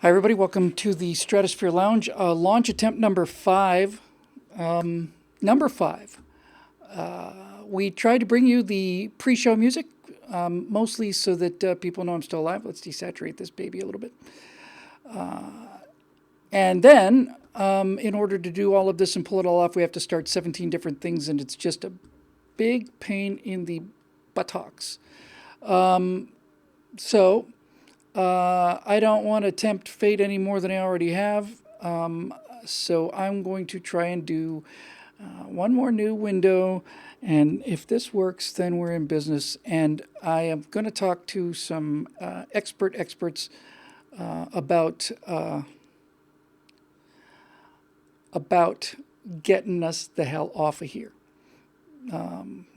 Hi, everybody. Welcome to the Stratosphere Lounge. Launch attempt number five. Number five. We tried to bring you the pre-show music, mostly so that people know I'm still alive. Let's desaturate this baby a little bit. And then, in order to do all of this and pull it all off, we have to start 17 different things, and it's just a big pain in the buttocks. So, I don't want to tempt fate any more than I already have. So I'm going to try and do one more new window. And if this works, then we're in business. And I am going to talk to some experts about getting us the hell off of here.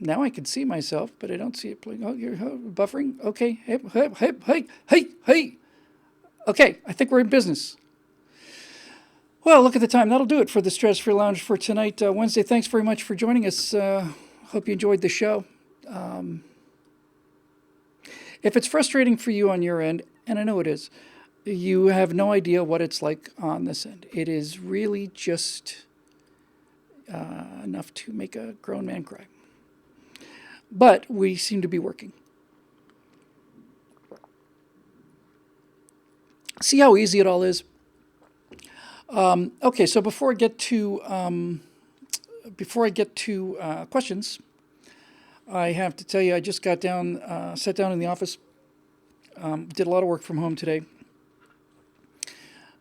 Now I can see myself, but I don't see it playing. Oh, you're buffering? Okay. Hey, hey, hey, hey, hey, hey. Okay, I think we're in business. Well, look at the time. That'll do it for the Stratosphere Lounge for tonight, Wednesday. Thanks very much for joining us. Hope you enjoyed the show. If it's frustrating for you on your end, and I know it is, you have no idea what it's like on this end. It is really just enough to make a grown man cry. But we seem to be working. See how easy it all is. Okay, so before I get to questions, I have to tell you I just sat down in the office, did a lot of work from home today.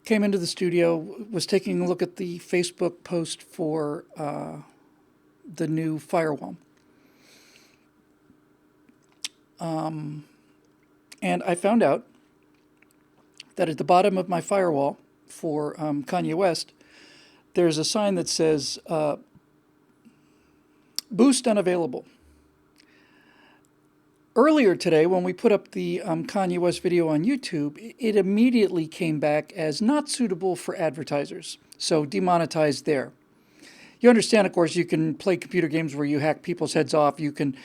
Came into the studio, was taking a look at the Facebook post for the new firewall. And I found out that at the bottom of my firewall for Kanye West, there's a sign that says, boost unavailable. Earlier today, when we put up the Kanye West video on YouTube, it immediately came back as not suitable for advertisers, so demonetized there. You understand, of course, you can play computer games where you hack people's heads off. You can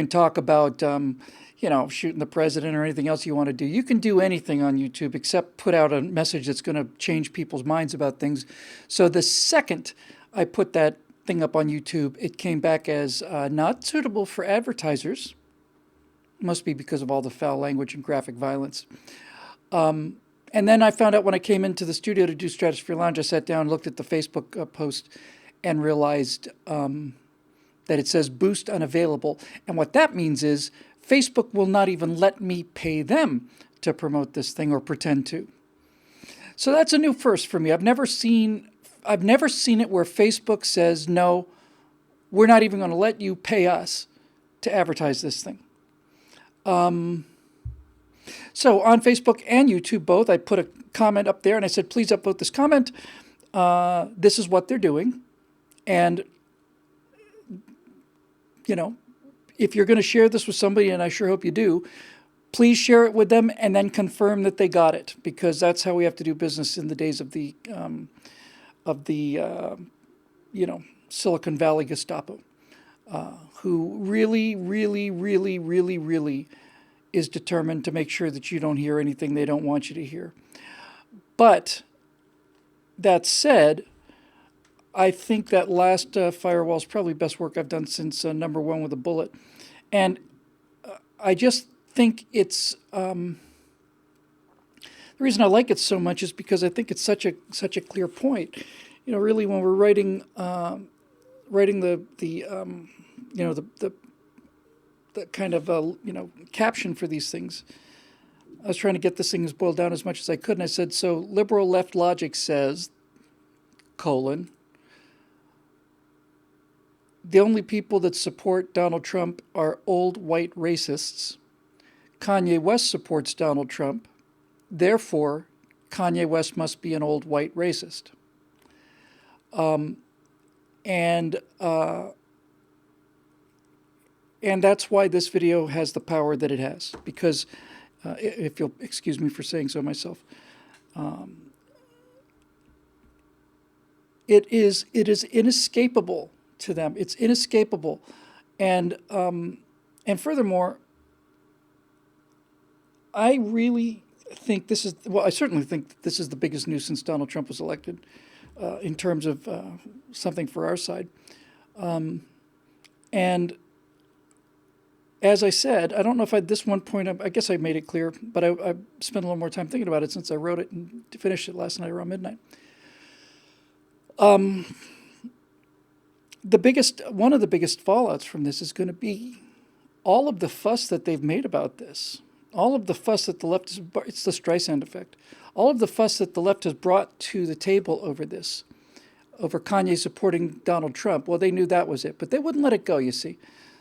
talk about, shooting the president or anything else you want to do. You can do anything on YouTube except put out a message that's going to change people's minds about things. So the second I put that thing up on YouTube, it came back as not suitable for advertisers. Must be because of all the foul language and graphic violence. And then I found out when I came into the studio to do Stratosphere Lounge, I sat down, looked at the Facebook post, and realized that it says boost unavailable. And what that means is Facebook will not even let me pay them to promote this thing or pretend to. So that's a new first for me. I've never seen it where Facebook says, no, we're not even going to let you pay us to advertise this thing. So on Facebook and YouTube both, I put a comment up there and I said, please upvote this comment. This is what they're doing. And, if you're going to share this with somebody, and I sure hope you do, please share it with them and then confirm that they got it, because that's how we have to do business in the days of the Silicon Valley Gestapo, who really, really, really, really, really is determined to make sure that you don't hear anything they don't want you to hear. But that said, I think that last firewall is probably the best work I've done since number one with a bullet. And I just think it's the reason I like it so much is because I think it's such a clear point. Really, when we're writing the kind of caption for these things, I was trying to get this thing as boiled down as much as I could, and I said, so liberal left logic says, the only people that support Donald Trump are old white racists. Kanye West supports Donald Trump. Therefore, Kanye West must be an old white racist. And that's why this video has the power that it has. Because, if you'll excuse me for saying so myself, it is inescapable to them. It's inescapable, and furthermore, I think this is, well, I certainly think that this is the biggest news since Donald Trump was elected in terms of something for our side. And as I said, I don't know if at this one point, I guess I made it clear, but I spent a little more time thinking about it since I wrote it and finished it last night around midnight. One of the biggest fallouts from this is going to be all of the fuss that they've made about this. All of the fuss that the left it's the Streisand effect. All of the fuss that the left has brought to the table over this, over Kanye supporting Donald Trump. Well, they knew that was it, but they wouldn't let it go, you see.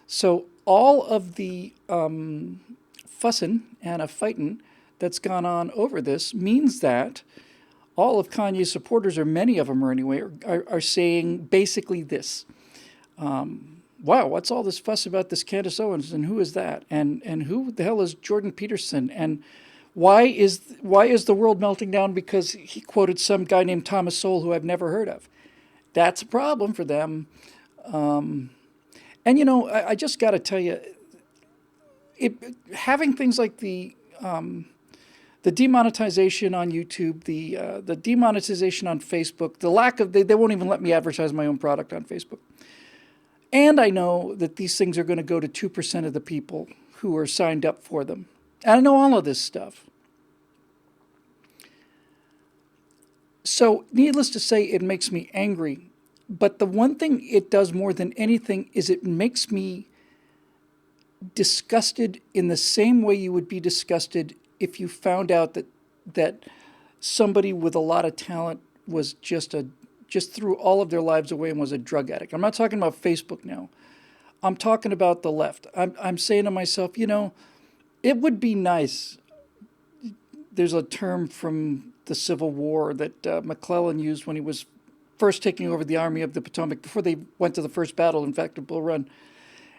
So all of the fussing and a fighting that's gone on over this means that all of Kanye's supporters, or many of them are anyway, are saying basically this. Wow, what's all this fuss about this Candace Owens, and who is that? And who the hell is Jordan Peterson? And why is the world melting down because he quoted some guy named Thomas Sowell who I've never heard of? That's a problem for them. And I just got to tell you, having things like the demonetization on YouTube, the demonetization on Facebook, the lack of they won't even let me advertise my own product on Facebook. And I know that these things are going to go to 2% of the people who are signed up for them. And I know all of this stuff. So needless to say, it makes me angry. But the one thing it does more than anything is it makes me disgusted in the same way you would be disgusted if you found out that somebody with a lot of talent was just threw all of their lives away and was a drug addict. I'm not talking about Facebook now. I'm talking about the left. I'm saying to myself, it would be nice. There's a term from the Civil War that McClellan used when he was first taking over the Army of the Potomac before they went to the first battle, in fact, at Bull Run.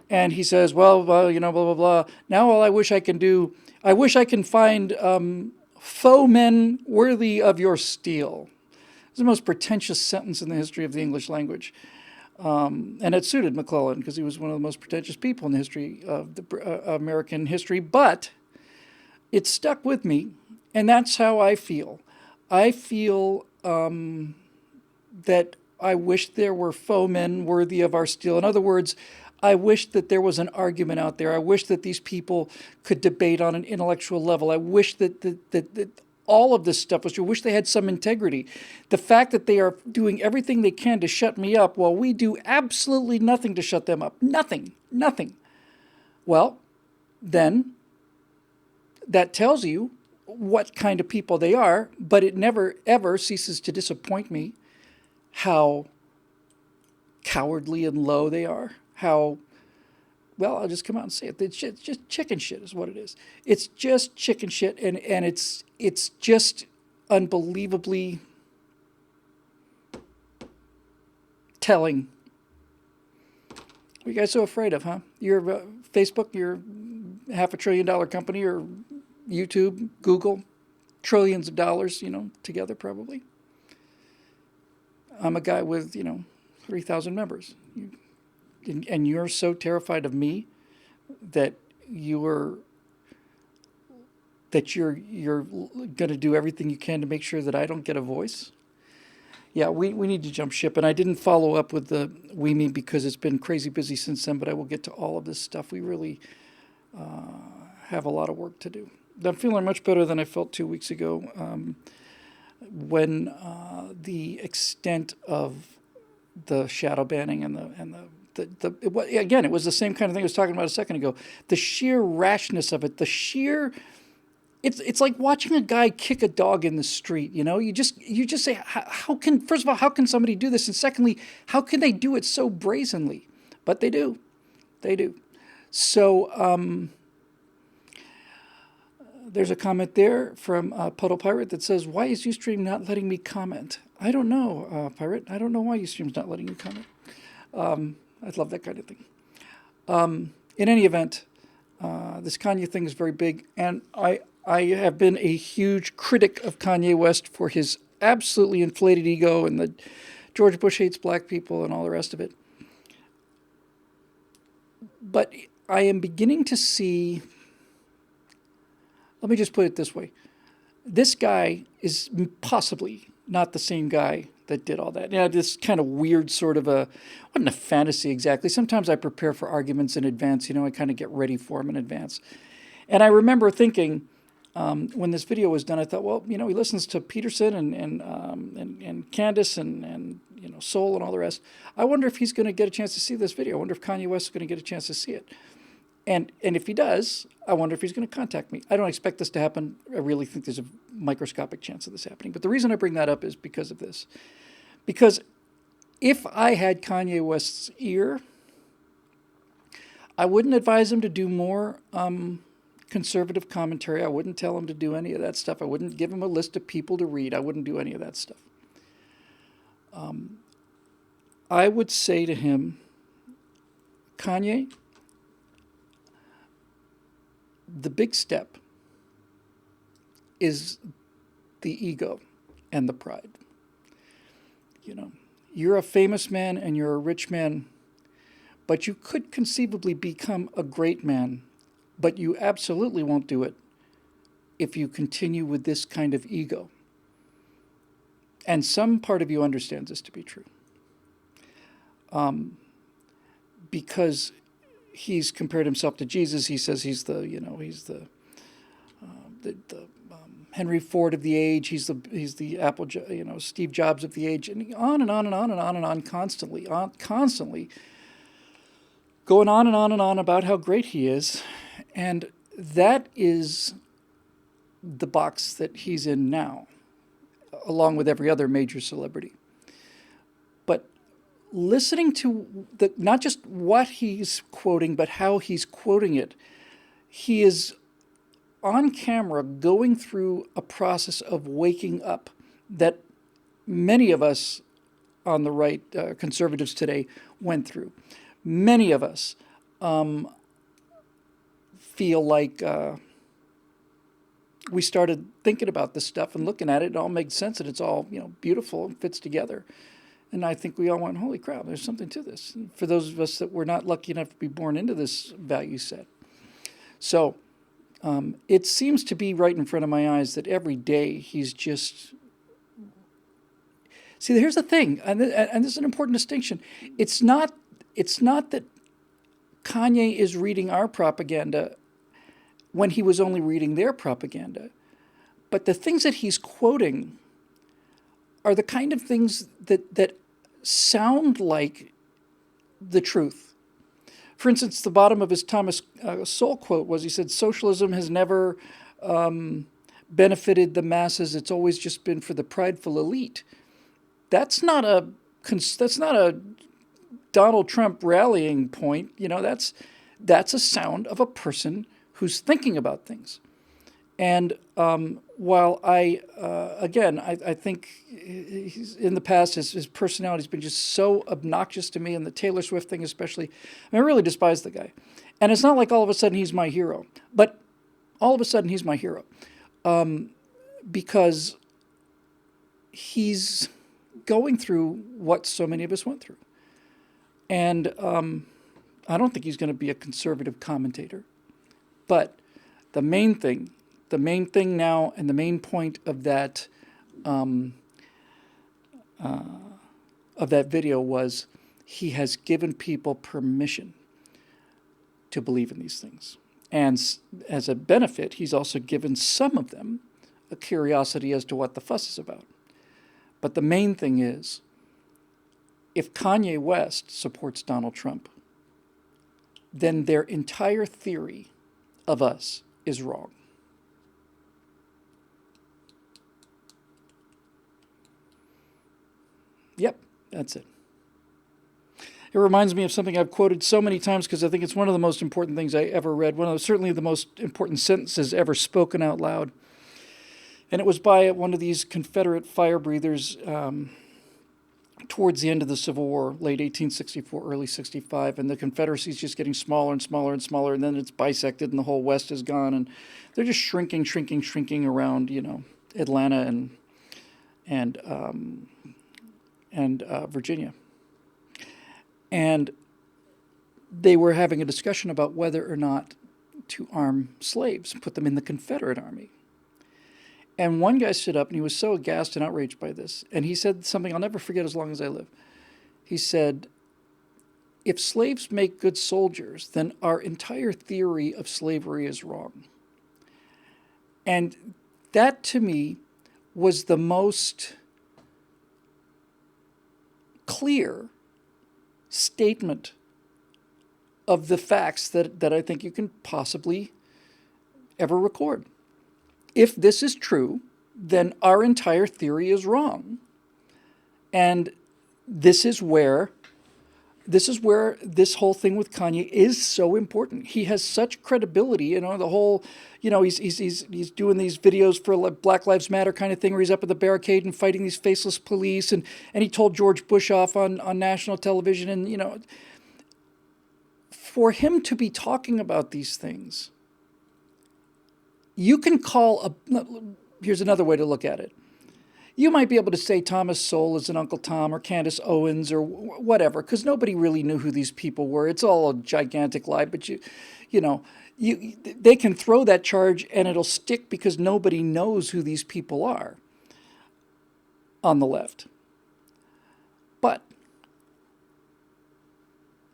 And he says, well, blah, blah, blah. Now all I wish I can find foemen worthy of your steel. It's the most pretentious sentence in the history of the English language. And it suited McClellan because he was one of the most pretentious people in the history of the American history. But it stuck with me, and that's how I feel. I feel that I wish there were foemen worthy of our steel. In other words, I wish that there was an argument out there. I wish that these people could debate on an intellectual level. I wish that all of this stuff was true. I wish they had some integrity. The fact that they are doing everything they can to shut me up while we do absolutely nothing to shut them up. Nothing. Well, then that tells you what kind of people they are, but it never, ever ceases to disappoint me how cowardly and low they are. How, well, I'll just come out and say it. It's just chicken shit is what it is. It's just chicken shit, and it's just unbelievably telling. What are you guys so afraid of, huh? You're Facebook, you're $500 billion company, or YouTube, Google, trillions of dollars, together probably. I'm a guy with, 3,000 members. And you're so terrified of me that you're going to do everything you can to make sure that I don't get a voice. Yeah, we need to jump ship. And I didn't follow up with the WeMe because it's been crazy busy since then, but I will get to all of this stuff. We really have a lot of work to do. I'm feeling much better than I felt 2 weeks ago when the extent of the shadow banning and it was the same kind of thing I was talking about a second ago. The sheer rashness of it, it's like watching a guy kick a dog in the street. You just say, first of all, how can somebody do this? And secondly, how can they do it so brazenly? But they do. So there's a comment there from Puddle Pirate that says, why is Ustream not letting me comment? I don't know, Pirate. I don't know why Ustream's not letting you comment. I'd love that kind of thing. In any event, this Kanye thing is very big, and I have been a huge critic of Kanye West for his absolutely inflated ego and the George Bush hates black people and all the rest of it. But I am beginning to see, let me just put it this way. This guy is possibly not the same guy that did all that. Yeah, this kind of weird sort of a, wasn't a fantasy exactly. Sometimes I prepare for arguments in advance. I kind of get ready for them in advance. And I remember thinking, when this video was done, I thought, well, he listens to Peterson and Candace and Soul and all the rest. I wonder if he's going to get a chance to see this video. I wonder if Kanye West is going to get a chance to see it. And if he does, I wonder if he's going to contact me. I don't expect this to happen. I really think there's a microscopic chance of this happening. But the reason I bring that up is because of this. Because if I had Kanye West's ear, I wouldn't advise him to do more conservative commentary. I wouldn't tell him to do any of that stuff. I wouldn't give him a list of people to read. I wouldn't do any of that stuff. I would say to him, Kanye, the big step is the ego and the pride. You're a famous man and you're a rich man, but you could conceivably become a great man, but you absolutely won't do it if you continue with this kind of ego. And some part of you understands this to be true. Because he's compared himself to Jesus. He says he's the Henry Ford of the age. He's the Apple, Steve Jobs of the age, and on and on and on and on and on, constantly going on and on and on about how great he is, and that is the box that he's in now, along with every other major celebrity. But listening to not just what he's quoting, but how he's quoting it, he is on camera going through a process of waking up that many of us on the right, conservatives today, went through. Many of us feel like we started thinking about this stuff and looking at it. It all makes sense and it's all beautiful and fits together. And I think we all went, holy crap, there's something to this. And for those of us that were not lucky enough to be born into this value set. So it seems to be right in front of my eyes that every day he's just... See, here's the thing, and this is an important distinction. It's not that Kanye is reading our propaganda when he was only reading their propaganda, but the things that he's quoting are the kind of things that sound like the truth. For instance, the bottom of his Thomas Sowell quote was, he said, socialism has never benefited the masses. It's always just been for the prideful elite. That's not a Donald Trump rallying point. That's a sound of a person who's thinking about things. And while I think he's, in the past, his personality's been just so obnoxious to me, and the Taylor Swift thing especially, I really despise the guy. And it's not like all of a sudden he's my hero, but all of a sudden he's my hero because he's going through what so many of us went through. And I don't think he's going to be a conservative commentator. But the main thing now, and the main point of that video was, he has given people permission to believe in these things. And as a benefit, he's also given some of them a curiosity as to what the fuss is about. But the main thing is, if Kanye West supports Donald Trump, then their entire theory of us is wrong. Yep, that's it. It reminds me of something I've quoted so many times because I think it's one of the most important things I ever read, certainly the most important sentences ever spoken out loud. And it was by one of these Confederate fire breathers towards the end of the Civil War, late 1864, early 65, and the Confederacy is just getting smaller and smaller and smaller, and then it's bisected and the whole West is gone, and they're just shrinking around, Atlanta and Virginia. And they were having a discussion about whether or not to arm slaves, put them in the Confederate Army. And one guy stood up and he was so aghast and outraged by this. And he said something I'll never forget as long as I live. He said, if slaves make good soldiers, then our entire theory of slavery is wrong. And that to me was the most clear statement of the facts that I think you can possibly ever record. If this is true, then our entire theory is wrong. And this is where this whole thing with Kanye is so important. He has such credibility, the whole, he's doing these videos for like Black Lives Matter kind of thing, where he's up at the barricade and fighting these faceless police, and he told George Bush off on national television, and for him to be talking about these things, you can here's another way to look at it. You might be able to say Thomas Sowell is an Uncle Tom or Candace Owens or whatever, because nobody really knew who these people were. It's all a gigantic lie, but they can throw that charge and it'll stick because nobody knows who these people are on the left. But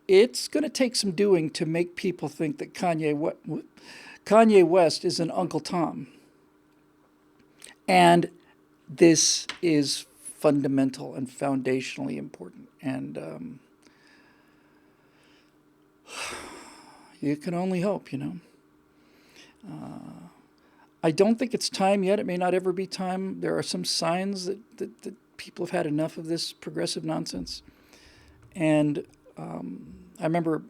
it's going to take some doing to make people think that Kanye West is an Uncle Tom. And this is fundamental and foundationally important. And you can only hope, I don't think it's time yet. It may not ever be time. There are some signs that people have had enough of this progressive nonsense. And I remember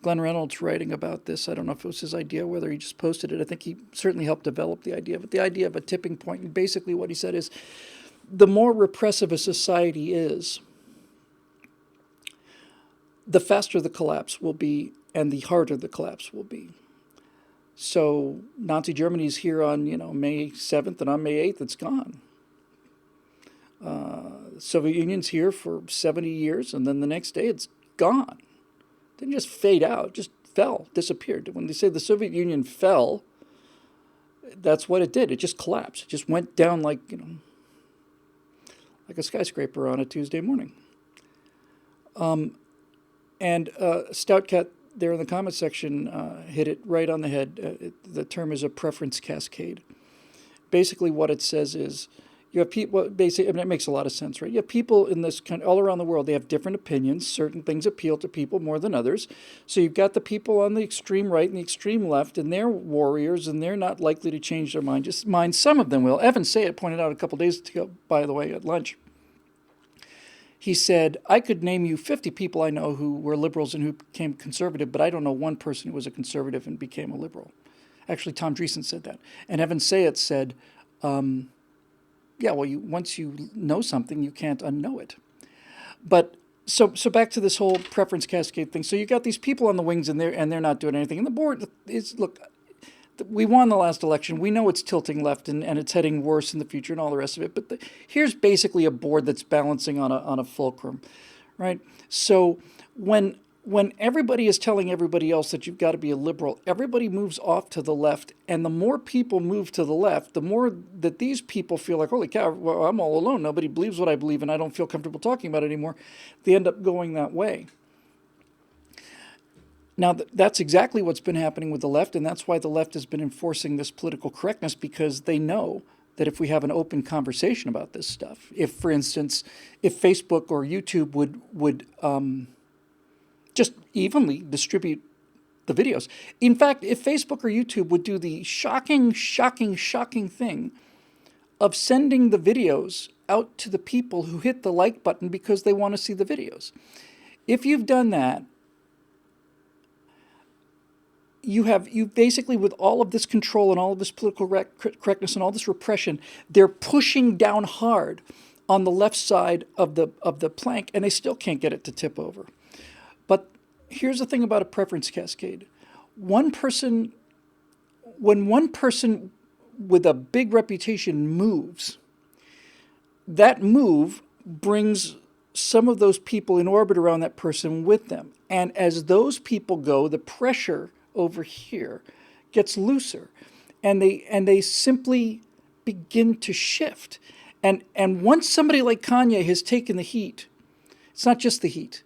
Glenn Reynolds writing about this. I don't know if it was his idea, whether he just posted it. I think he certainly helped develop the idea. But the idea of a tipping point, and basically what he said is, the more repressive a society is, the faster the collapse will be and the harder the collapse will be. So Nazi Germany is here on, May 7th, and on May 8th, it's gone. The Soviet Union's here for 70 years, and then the next day it's gone. It didn't just fade out, just fell, disappeared. When they say the Soviet Union fell, that's what it did. It just collapsed. It just went down like a skyscraper on a Tuesday morning. And Stout Cat there in the comment section hit it right on the head. The term is a preference cascade. Basically what it says is, you have people, basically, it makes a lot of sense, right? You have people in this country, all around the world, they have different opinions. Certain things appeal to people more than others. So you've got the people on the extreme right and the extreme left, and they're warriors, and they're not likely to change their mind. Some of them will. Evan Sayet pointed out a couple days ago, by the way, at lunch. He said, I could name you 50 people I know who were liberals and who became conservative, but I don't know one person who was a conservative and became a liberal. Actually, Tom Dreesen said that. And Evan Sayet said, once you know something, you can't unknow it. But so back to this whole preference cascade thing. So you got these people on the wings, and they're not doing anything. And the board is, look, we won the last election. We know it's tilting left, and it's heading worse in the future and all the rest of it. But here's basically a board that's balancing on a fulcrum, right? So when everybody is telling everybody else that you've got to be a liberal, everybody moves off to the left. And the more people move to the left, the more that these people feel like, holy cow, well, I'm all alone. Nobody believes what I believe, and I don't feel comfortable talking about it anymore. They end up going that way. Now, that's exactly what's been happening with the left, and that's why the left has been enforcing this political correctness, because they know that if we have an open conversation about this stuff, if, for instance, if Facebook or YouTube would just evenly distribute the videos. In fact, if Facebook or YouTube would do the shocking thing of sending the videos out to the people who hit the like button because they want to see the videos. If you've done that, you basically, with all of this control and all of this political correctness and all this repression, they're pushing down hard on the left side of the plank, and they still can't get it to tip over. But here's the thing about a preference cascade. When one person with a big reputation moves, that move brings some of those people in orbit around that person with them. And as those people go, the pressure over here gets looser. And they simply begin to shift. And once somebody like Kanye has taken the heat, it's not just the heat.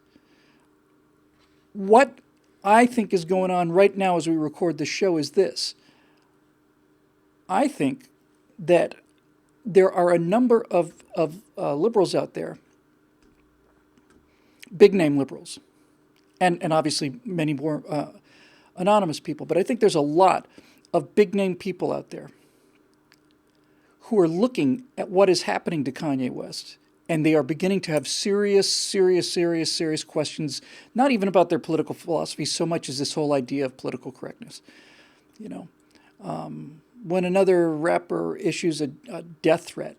What I think is going on right now as we record this show is this. I think that there are a number of liberals out there, big name liberals, and obviously many more anonymous people, but I think there's a lot of big name people out there who are looking at what is happening to Kanye West, and they are beginning to have serious questions, not even about their political philosophy so much as this whole idea of political correctness. You know, when another rapper issues a death threat,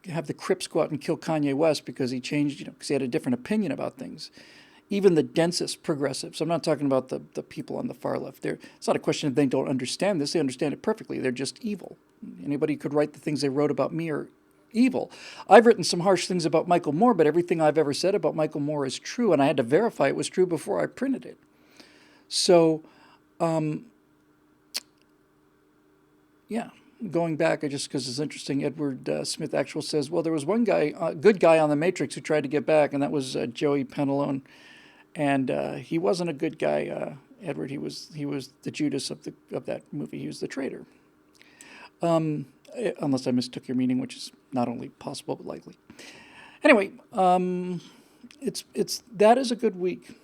have the Crips go out and kill Kanye West because he changed, because he had a different opinion about things. Even the densest progressives, I'm not talking about the people on the far left. It's not a question of they don't understand this. They understand it perfectly. They're just evil. Anybody could write the things they wrote about me are evil. I've written some harsh things about Michael Moore, but everything I've ever said about Michael Moore is true, and I had to verify it was true before I printed it. So, yeah, going back, just because it's interesting, Edward Smith Actual says, well, there was one guy, good guy on The Matrix who tried to get back, and that was Joey Pentalone. And he wasn't a good guy, Edward. He was the Judas of that movie. He was the traitor. Unless I mistook your meaning, which is not only possible but likely. Anyway, that is a good week.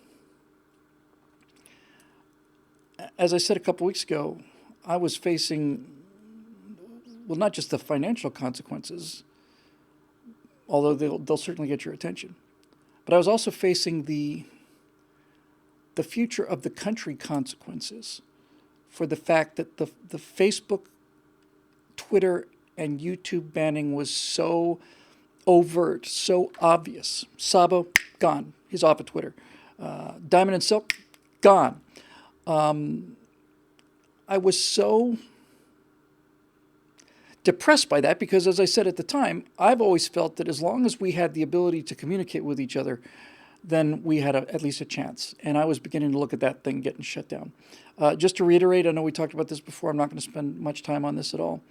As I said a couple weeks ago, I was facing, well, not just the financial consequences, although they'll certainly get your attention, but I was also facing the future of the country consequences for the fact that the Facebook, Twitter, and YouTube banning was so overt, so obvious. Sabo, gone. He's off of Twitter. Diamond and Silk, gone. I was so depressed by that because, as I said at the time, I've always felt that as long as we had the ability to communicate with each other, then we had at least a chance. And I was beginning to look at that thing getting shut down. Just to reiterate, I know we talked about this before. I'm not going to spend much time on this at all.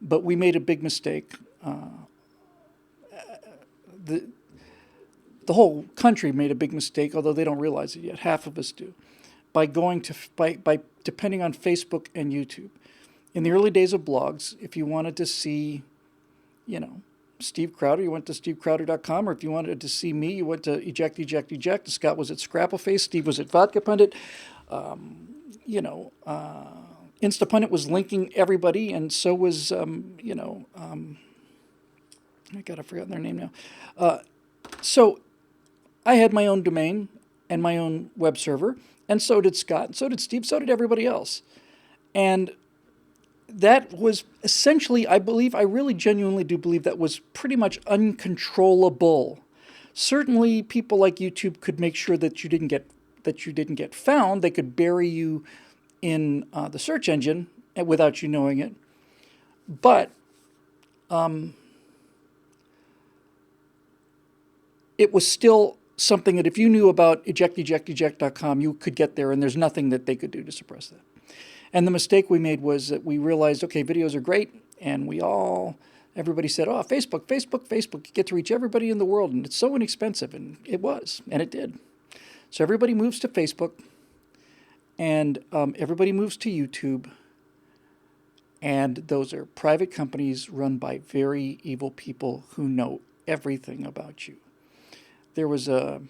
But we made a big mistake. The whole country made a big mistake, although they don't realize it yet. Half of us do. By depending on Facebook and YouTube. In the early days of blogs, if you wanted to see, Steve Crowder, you went to stevecrowder.com, or if you wanted to see me, you went to eject. Scott was at Scrappleface, Steve was at Vodka Pundit. Instapundit was linking everybody, and so was, I got to forget their name now. So I had my own domain and my own web server, and so did Scott, and so did Steve, so did everybody else. And that was essentially, I really genuinely do believe that was pretty much uncontrollable. Certainly people like YouTube could make sure that you didn't get found. They could bury you in the search engine without you knowing it. But it was still something that if you knew about eject.com, you could get there, and there's nothing that they could do to suppress that. And the mistake we made was that we realized, okay, videos are great, and everybody said, oh, Facebook, you get to reach everybody in the world, and it's so inexpensive, and it was, and it did. So everybody moves to Facebook, and everybody moves to YouTube, and those are private companies run by very evil people who know everything about you. There was a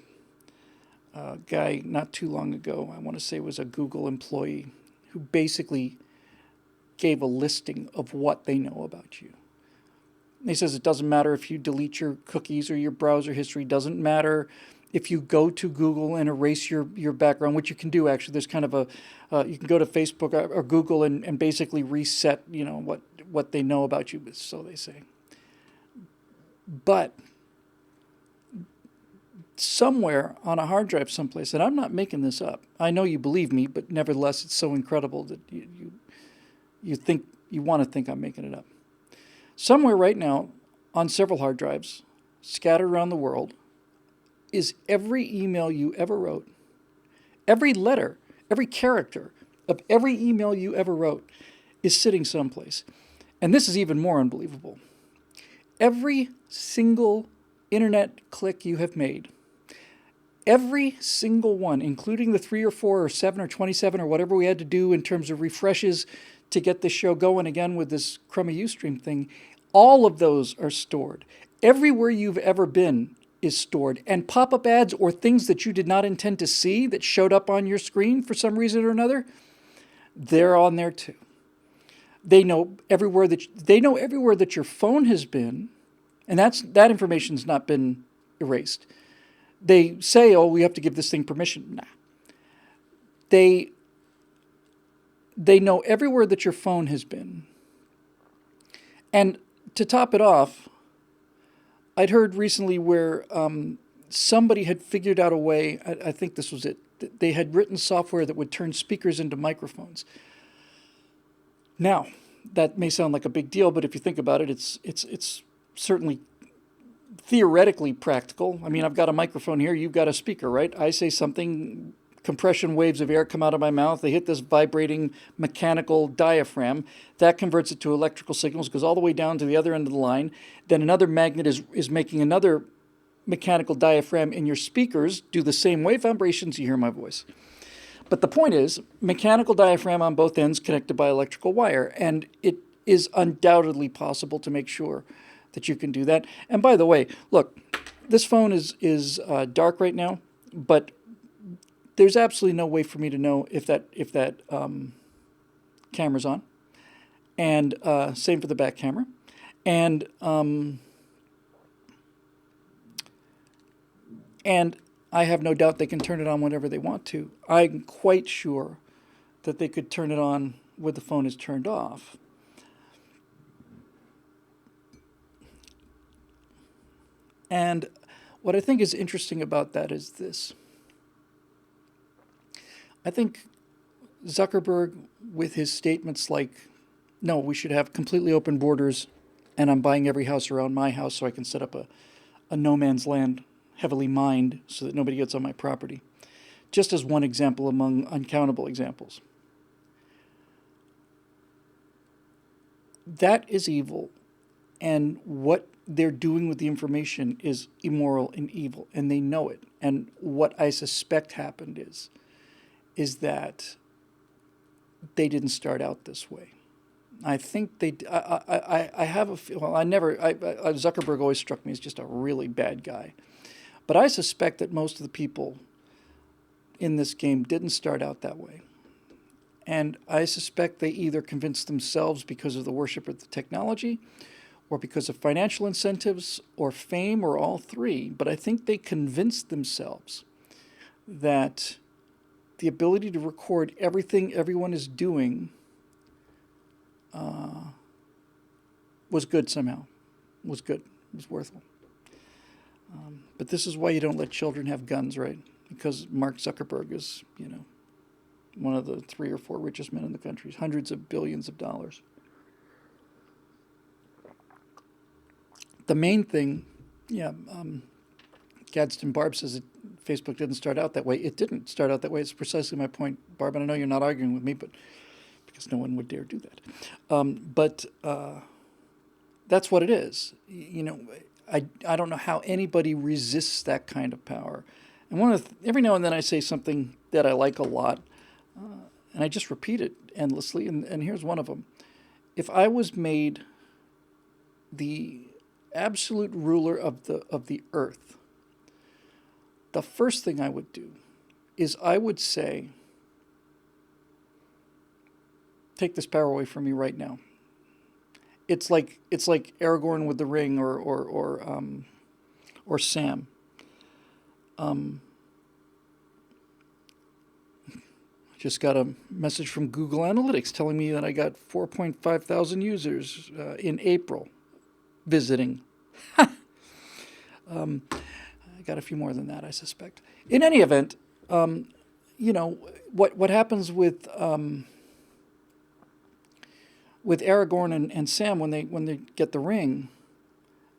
guy not too long ago, I want to say was a Google employee, who basically gave a listing of what they know about you. He says it doesn't matter if you delete your cookies or your browser history. Doesn't matter if you go to Google and erase your background, which you can do actually. There's kind of you can go to Facebook or Google and basically reset, what they know about you, so they say. But somewhere on a hard drive someplace, and I'm not making this up. I know you believe me, but nevertheless, it's so incredible that you want to think I'm making it up. Somewhere right now, on several hard drives, scattered around the world, is every email you ever wrote, every letter, every character of every email you ever wrote is sitting someplace. And this is even more unbelievable. Every single internet click you have made, every single one, including the 3 or 4 or 7 or 27 or whatever we had to do in terms of refreshes to get the show going again with this crummy Ustream thing, all of those are stored. Everywhere you've ever been is stored. And pop-up ads or things that you did not intend to see that showed up on your screen for some reason or another, they're on there too. They know everywhere that your phone has been, and that information's not been erased. They say, "Oh, we have to give this thing permission." Nah. They know everywhere that your phone has been. And to top it off, I'd heard recently where somebody had figured out a way, I think this was it, they had written software that would turn speakers into microphones. Now, that may sound like a big deal, but if you think about it, it's certainly theoretically practical. I mean, I've got a microphone here, you've got a speaker, right? I say something, compression waves of air come out of my mouth, they hit this vibrating mechanical diaphragm, that converts it to electrical signals, goes all the way down to the other end of the line, then another magnet is making another mechanical diaphragm in your speakers, do the same wave vibrations, you hear my voice. But the point is, mechanical diaphragm on both ends connected by electrical wire, and it is undoubtedly possible to make sure that you can do that. And by the way, look, this phone is dark right now, but there's absolutely no way for me to know if that camera's on, and same for the back camera, and I have no doubt they can turn it on whenever they want to. I'm quite sure that they could turn it on when the phone is turned off. And what I think is interesting about that is this. I think Zuckerberg, with his statements like, no, we should have completely open borders, and I'm buying every house around my house so I can set up a no man's land, heavily mined, so that nobody gets on my property. Just as one example among uncountable examples. That is evil, and what they're doing with the information is immoral and evil, and they know it. And what I suspect happened is that they didn't start out this way. I think they. I have a. Well, Zuckerberg always struck me as just a really bad guy, but I suspect that most of the people in this game didn't start out that way, and I suspect they either convinced themselves because of the worship of the technology, or because of financial incentives, or fame, or all three. But I think they convinced themselves that the ability to record everything everyone is doing was good somehow, was good, was worthwhile. But this is why you don't let children have guns, right? Because Mark Zuckerberg is, one of the 3 or 4 richest men in the country, hundreds of billions of dollars. The main thing, Gadsden Barb says that Facebook didn't start out that way. It didn't start out that way. It's precisely my point, Barb, and I know you're not arguing with me, but because no one would dare do that. But that's what it is. I don't know how anybody resists that kind of power. And every now and then I say something that I like a lot, and I just repeat it endlessly. And here's one of them: if I was made the absolute ruler of the earth, the first thing I would do is I would say, take this power away from me right now. It's like Aragorn with the ring, or Sam. Just got a message from Google Analytics telling me that I got 4.5 thousand users in April visiting. I got a few more than that, I suspect. In any event, what happens with Aragorn and Sam when they get the ring,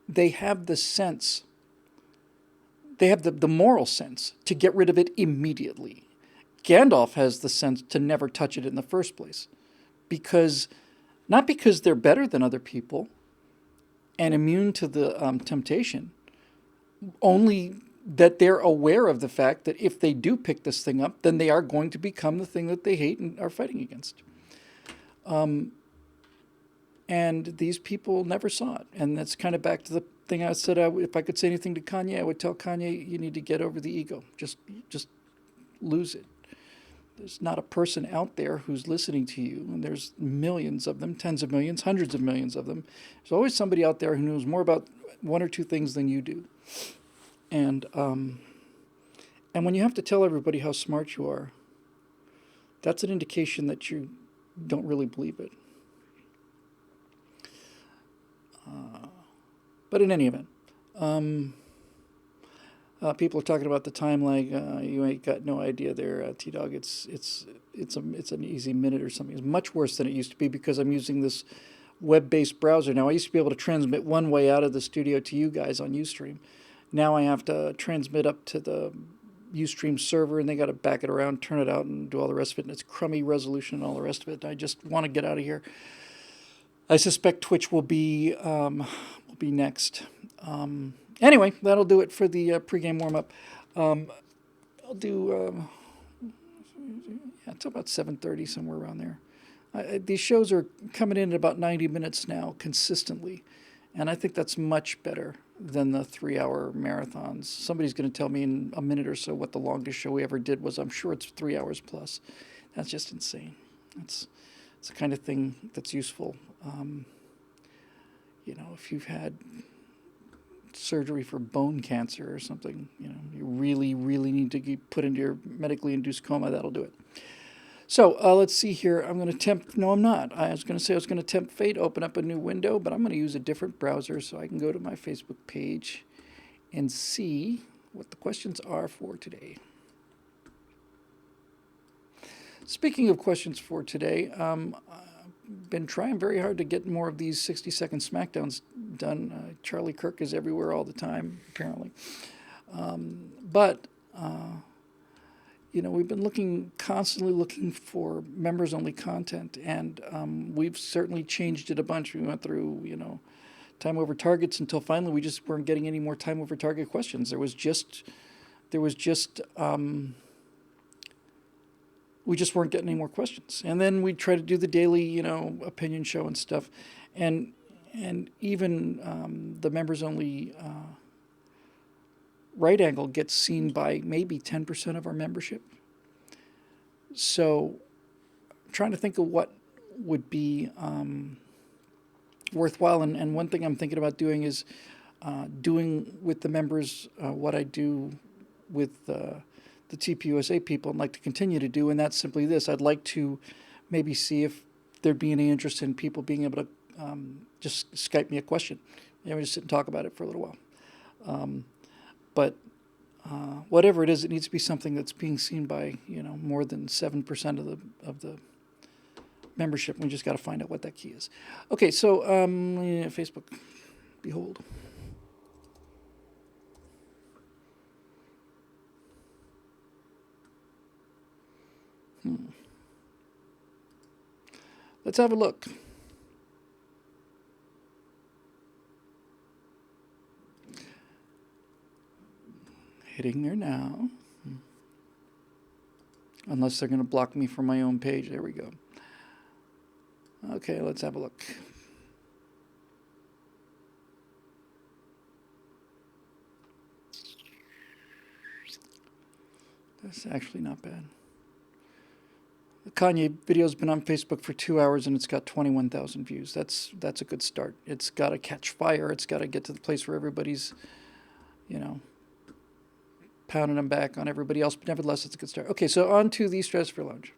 they have the sense, they have the moral sense to get rid of it immediately. Gandalf has the sense to never touch it in the first place, because Not because they're better than other people and immune to the temptation, only that they're aware of the fact that if they do pick this thing up, then they are going to become the thing that they hate and are fighting against. And these people never saw it. And that's kind of back to the thing I said. If I could say anything to Kanye, I would tell Kanye, you need to get over the ego. Just lose it. There's not a person out there who's listening to you, and there's millions of them, tens of millions, hundreds of millions of them. There's always somebody out there who knows more about one or two things than you do. And when you have to tell everybody how smart you are, that's an indication that you don't really believe it. But in any event, people are talking about the time lag. You ain't got no idea there, T-Dog. It's an easy minute or something. It's much worse than it used to be because I'm using this web-based browser now. I used to be able to transmit one way out of the studio to you guys on Ustream. Now I have to transmit up to the Ustream server, and they got to back it around, turn it out, and do all the rest of it. And it's crummy resolution and all the rest of it. I just want to get out of here. I suspect Twitch will be next. Anyway, that'll do it for the pregame warm-up. I'll do it's about 7:30, somewhere around there. These shows are coming in at about 90 minutes now, consistently. And I think that's much better than the 3-hour marathons. Somebody's going to tell me in a minute or so what the longest show we ever did was. I'm sure it's 3 hours plus. That's just insane. It's the kind of thing that's useful. If you've had surgery for bone cancer or something, you really, really need to get put into your medically induced coma, that'll do it. So let's see here. I'm going to tempt, no, I'm not. I was going to say I was going to tempt fate, open up a new window, but I'm going to use a different browser so I can go to my Facebook page and see what the questions are for today. Speaking of questions for today, I've been trying very hard to get more of these 60-second SmackDowns done. Charlie Kirk is everywhere all the time, apparently. We've been constantly looking for members-only content, and we've certainly changed it a bunch. We went through, time over targets until finally we just weren't getting any more time over target questions. We just weren't getting any more questions. And then we try to do the daily, opinion show and stuff, and even the members-only right angle gets seen by maybe 10% of our membership. So I'm trying to think of what would be worthwhile. And one thing I'm thinking about doing is doing with the members what I do with the TPUSA people and like to continue to do. And that's simply this. I'd like to maybe see if there'd be any interest in people being able to just Skype me a question. We just sit and talk about it for a little while. But whatever it is, it needs to be something that's being seen by more than 7% of the membership. We just got to find out what that key is. Okay, so Facebook, behold. Let's have a look. Hitting there now. Unless they're going to block me from my own page. There we go. Okay, let's have a look. That's actually not bad. The Kanye video's been on Facebook for 2 hours and it's got 21,000 views. That's a good start. It's got to catch fire. It's got to get to the place where everybody's, pounding them back on everybody else. But nevertheless, it's a good start. Okay, so on to the Stratosphere Lounge.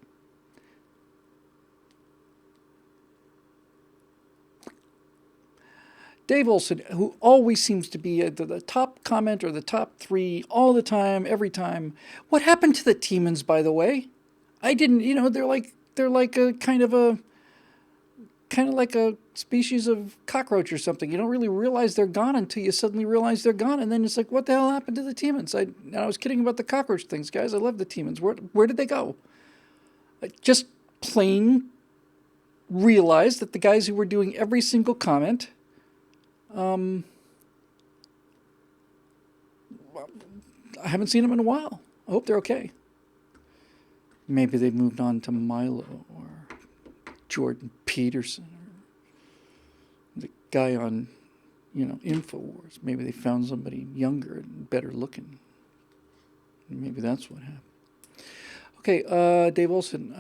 Dave Olson, who always seems to be the top comment or the top 3 all the time, every time. What happened to the Teemans, by the way? I didn't, they're like a kind of like a species of cockroach or something. You don't really realize they're gone until you suddenly realize they're gone, and then it's like, what the hell happened to the Teemans? I was kidding about the cockroach things, guys. I love the Teemans. Where did they go? Just plain realized that the guys who were doing every single comment, I haven't seen them in a while. I hope they're okay. Maybe they've moved on to Milo or Jordan Peterson or the guy on, InfoWars. Maybe they found somebody younger and better looking. Maybe that's what happened. Okay, Dave Olson.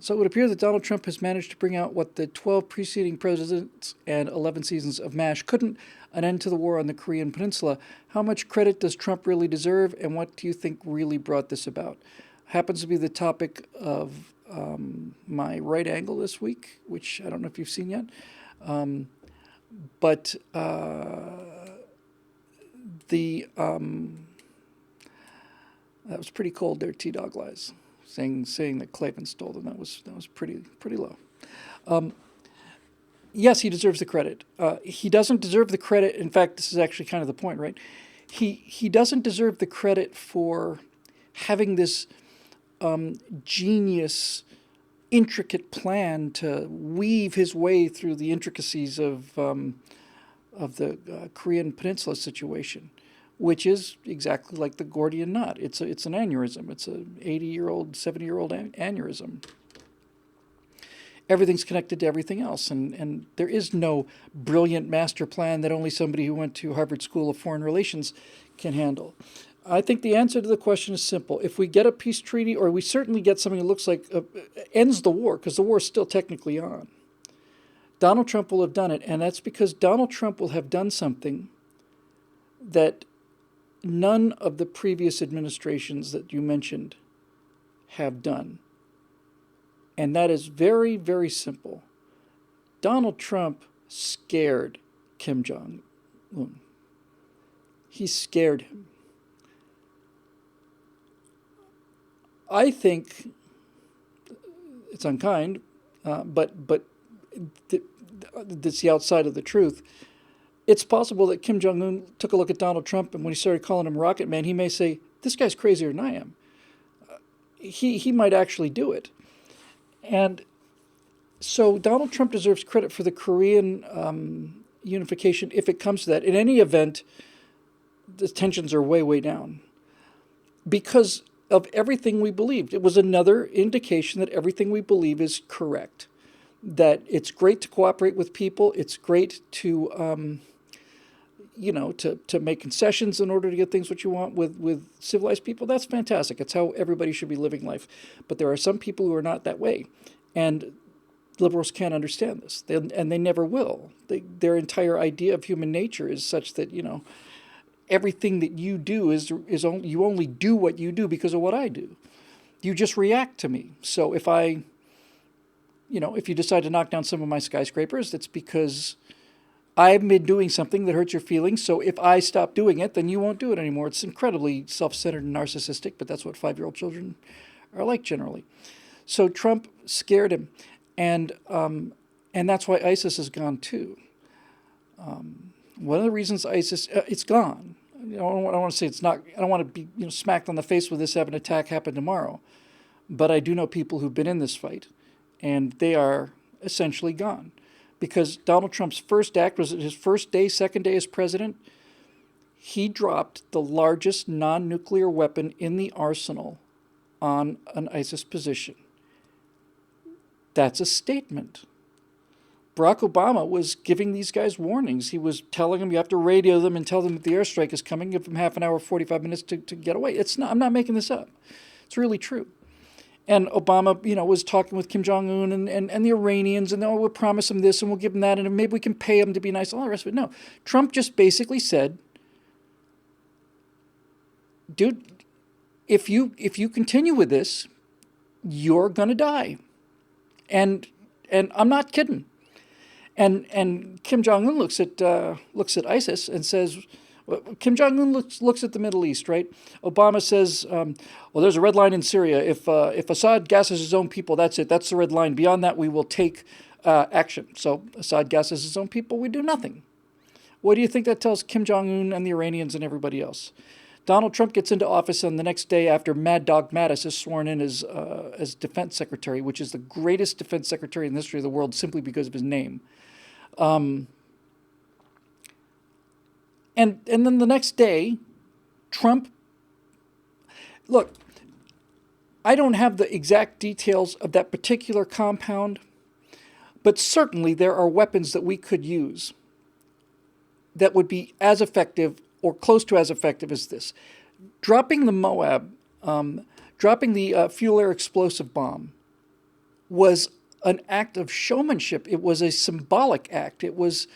So it would appear that Donald Trump has managed to bring out what the 12 preceding presidents and 11 seasons of MASH couldn't, an end to the war on the Korean Peninsula. How much credit does Trump really deserve, and what do you think really brought this about? Happens to be the topic of my right angle this week, which I don't know if you've seen yet. But that was pretty cold there, T-Dog Lies, saying that Clavin stole them. That was pretty low. Yes, he deserves the credit. He doesn't deserve the credit. In fact, this is actually kind of the point, right? He doesn't deserve the credit for having this genius, intricate plan to weave his way through the intricacies of the Korean Peninsula situation, which is exactly like the Gordian knot. It's an aneurysm. It's an 80-year-old, 70-year-old aneurysm. Everything's connected to everything else, and there is no brilliant master plan that only somebody who went to Harvard School of Foreign Relations can handle. I think the answer to the question is simple. If we get a peace treaty, or we certainly get something that looks like ends the war, because the war is still technically on, Donald Trump will have done it, and that's because Donald Trump will have done something that none of the previous administrations that you mentioned have done. And that is very, very simple. Donald Trump scared Kim Jong-un. He scared him. I think it's unkind, but it's the outside of the truth. It's possible that Kim Jong-un took a look at Donald Trump, and when he started calling him Rocket Man, he may say, this guy's crazier than I am. He might actually do it. And so Donald Trump deserves credit for the Korean unification if it comes to that. In any event, the tensions are way, way down because of everything we believed. It was another indication that everything we believe is correct, that it's great to cooperate with people. It's great to, to make concessions in order to get things what you want with civilized people. That's fantastic. It's how everybody should be living life. But there are some people who are not that way. And liberals can't understand this. And they never will. Their entire idea of human nature is such that, everything that you do is only, you only do what you do because of what I do. You just react to me. So if if you decide to knock down some of my skyscrapers, it's because I've been doing something that hurts your feelings. So if I stop doing it, then you won't do it anymore. It's incredibly self-centered and narcissistic, but that's what 5-year-old children are like generally. So Trump scared him, and that's why ISIS is gone too. One of the reasons ISIS it's gone. I don't want to say it's not. I don't want to be smacked on the face with this, have an attack happen tomorrow, but I do know people who've been in this fight, and they are essentially gone, because Donald Trump's first act was his first day, second day as president. He dropped the largest non-nuclear weapon in the arsenal on an ISIS position. That's a statement. Barack Obama was giving these guys warnings. He was telling them you have to radio them and tell them that the airstrike is coming. Give them half an hour, 45 minutes to get away. It's not. I'm not making this up. It's really true. And Obama, was talking with Kim Jong-un and the Iranians, and we'll promise them this and we'll give them that, and maybe we can pay them to be nice, all the rest of it. No, Trump just basically said, dude, if you continue with this, you're gonna die. And I'm not kidding. And Kim Jong-un looks at ISIS and says, Kim Jong-un looks at the Middle East, right? Obama says, well, there's a red line in Syria. If Assad gasses his own people, that's it. That's the red line. Beyond that, we will take action. So Assad gasses his own people, we do nothing. What do you think that tells Kim Jong-un and the Iranians and everybody else? Donald Trump gets into office on the next day after Mad Dog Mattis is sworn in as defense secretary, which is the greatest defense secretary in the history of the world simply because of his name. And then the next day, Trump, look, I don't have the exact details of that particular compound, but certainly there are weapons that we could use that would be as effective or close to as effective as this. Dropping the Moab, dropping the fuel air explosive bomb was an act of showmanship. It was a symbolic act. It was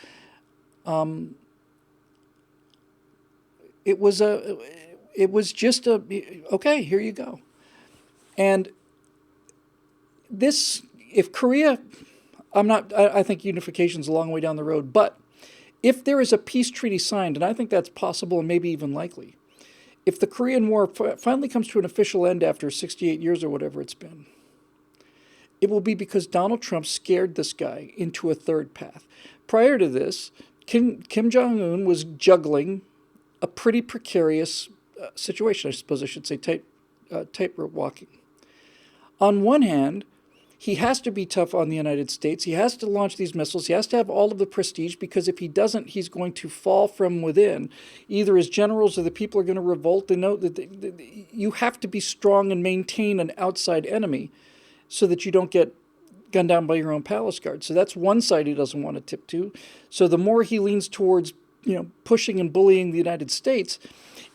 just okay, here you go. And this, if Korea, I think unification's a long way down the road, but if there is a peace treaty signed, and I think that's possible and maybe even likely, if the Korean War finally comes to an official end after 68 years or whatever it's been, it will be because Donald Trump scared this guy into a third path. Prior to this, Kim Jong-un was juggling a pretty precarious situation, I suppose I should say, tightrope walking. On one hand, he has to be tough on the United States. He has to launch these missiles. He has to have all of the prestige, because if he doesn't, he's going to fall from within. Either his generals or the people are going to revolt. They know that you have to be strong and maintain an outside enemy so that you don't get gunned down by your own palace guard. So that's one side he doesn't want to tip to. So the more he leans towards, pushing and bullying the United States,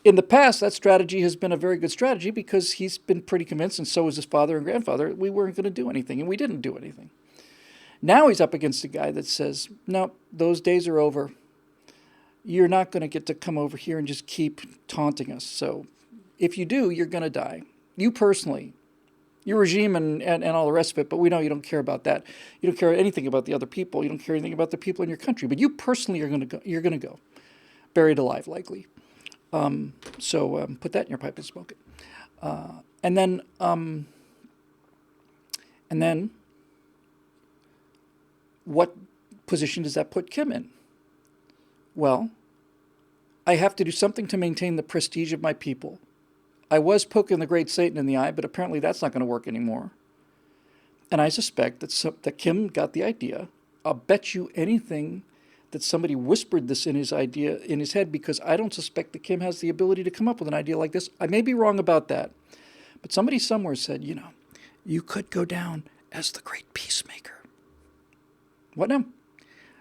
in the past, that strategy has been a very good strategy because he's been pretty convinced, and so was his father and grandfather, we weren't going to do anything, and we didn't do anything. Now he's up against a guy that says, no, those days are over. You're not going to get to come over here and just keep taunting us. So if you do, you're going to die. You personally, your regime and all the rest of it, but we know you don't care about that. You don't care anything about the other people. You don't care anything about the people in your country. But you personally are going to go. You're going to go. Buried alive, likely. So put that in your pipe and smoke it. And then what position does that put Kim in? Well, I have to do something to maintain the prestige of my people. I was poking the great Satan in the eye, but apparently that's not going to work anymore. And I suspect that Kim got the idea. I'll bet you anything that somebody whispered this in his head, because I don't suspect that Kim has the ability to come up with an idea like this. I may be wrong about that, but somebody somewhere said, you could go down as the great peacemaker. What now?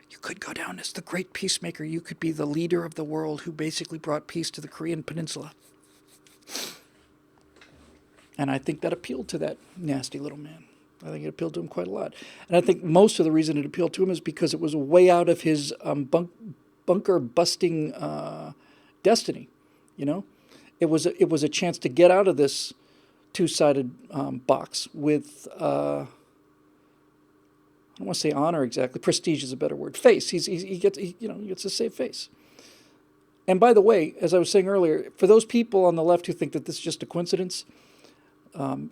You could go down as the great peacemaker. You could be the leader of the world who basically brought peace to the Korean Peninsula. And I think that appealed to that nasty little man. I think it appealed to him quite a lot. And I think most of the reason it appealed to him is because it was way out of his bunker-busting destiny. It was a chance to get out of this two-sided box with, I don't want to say honor exactly. Prestige is a better word. Face. He gets to save face. And by the way, as I was saying earlier, for those people on the left who think that this is just a coincidence,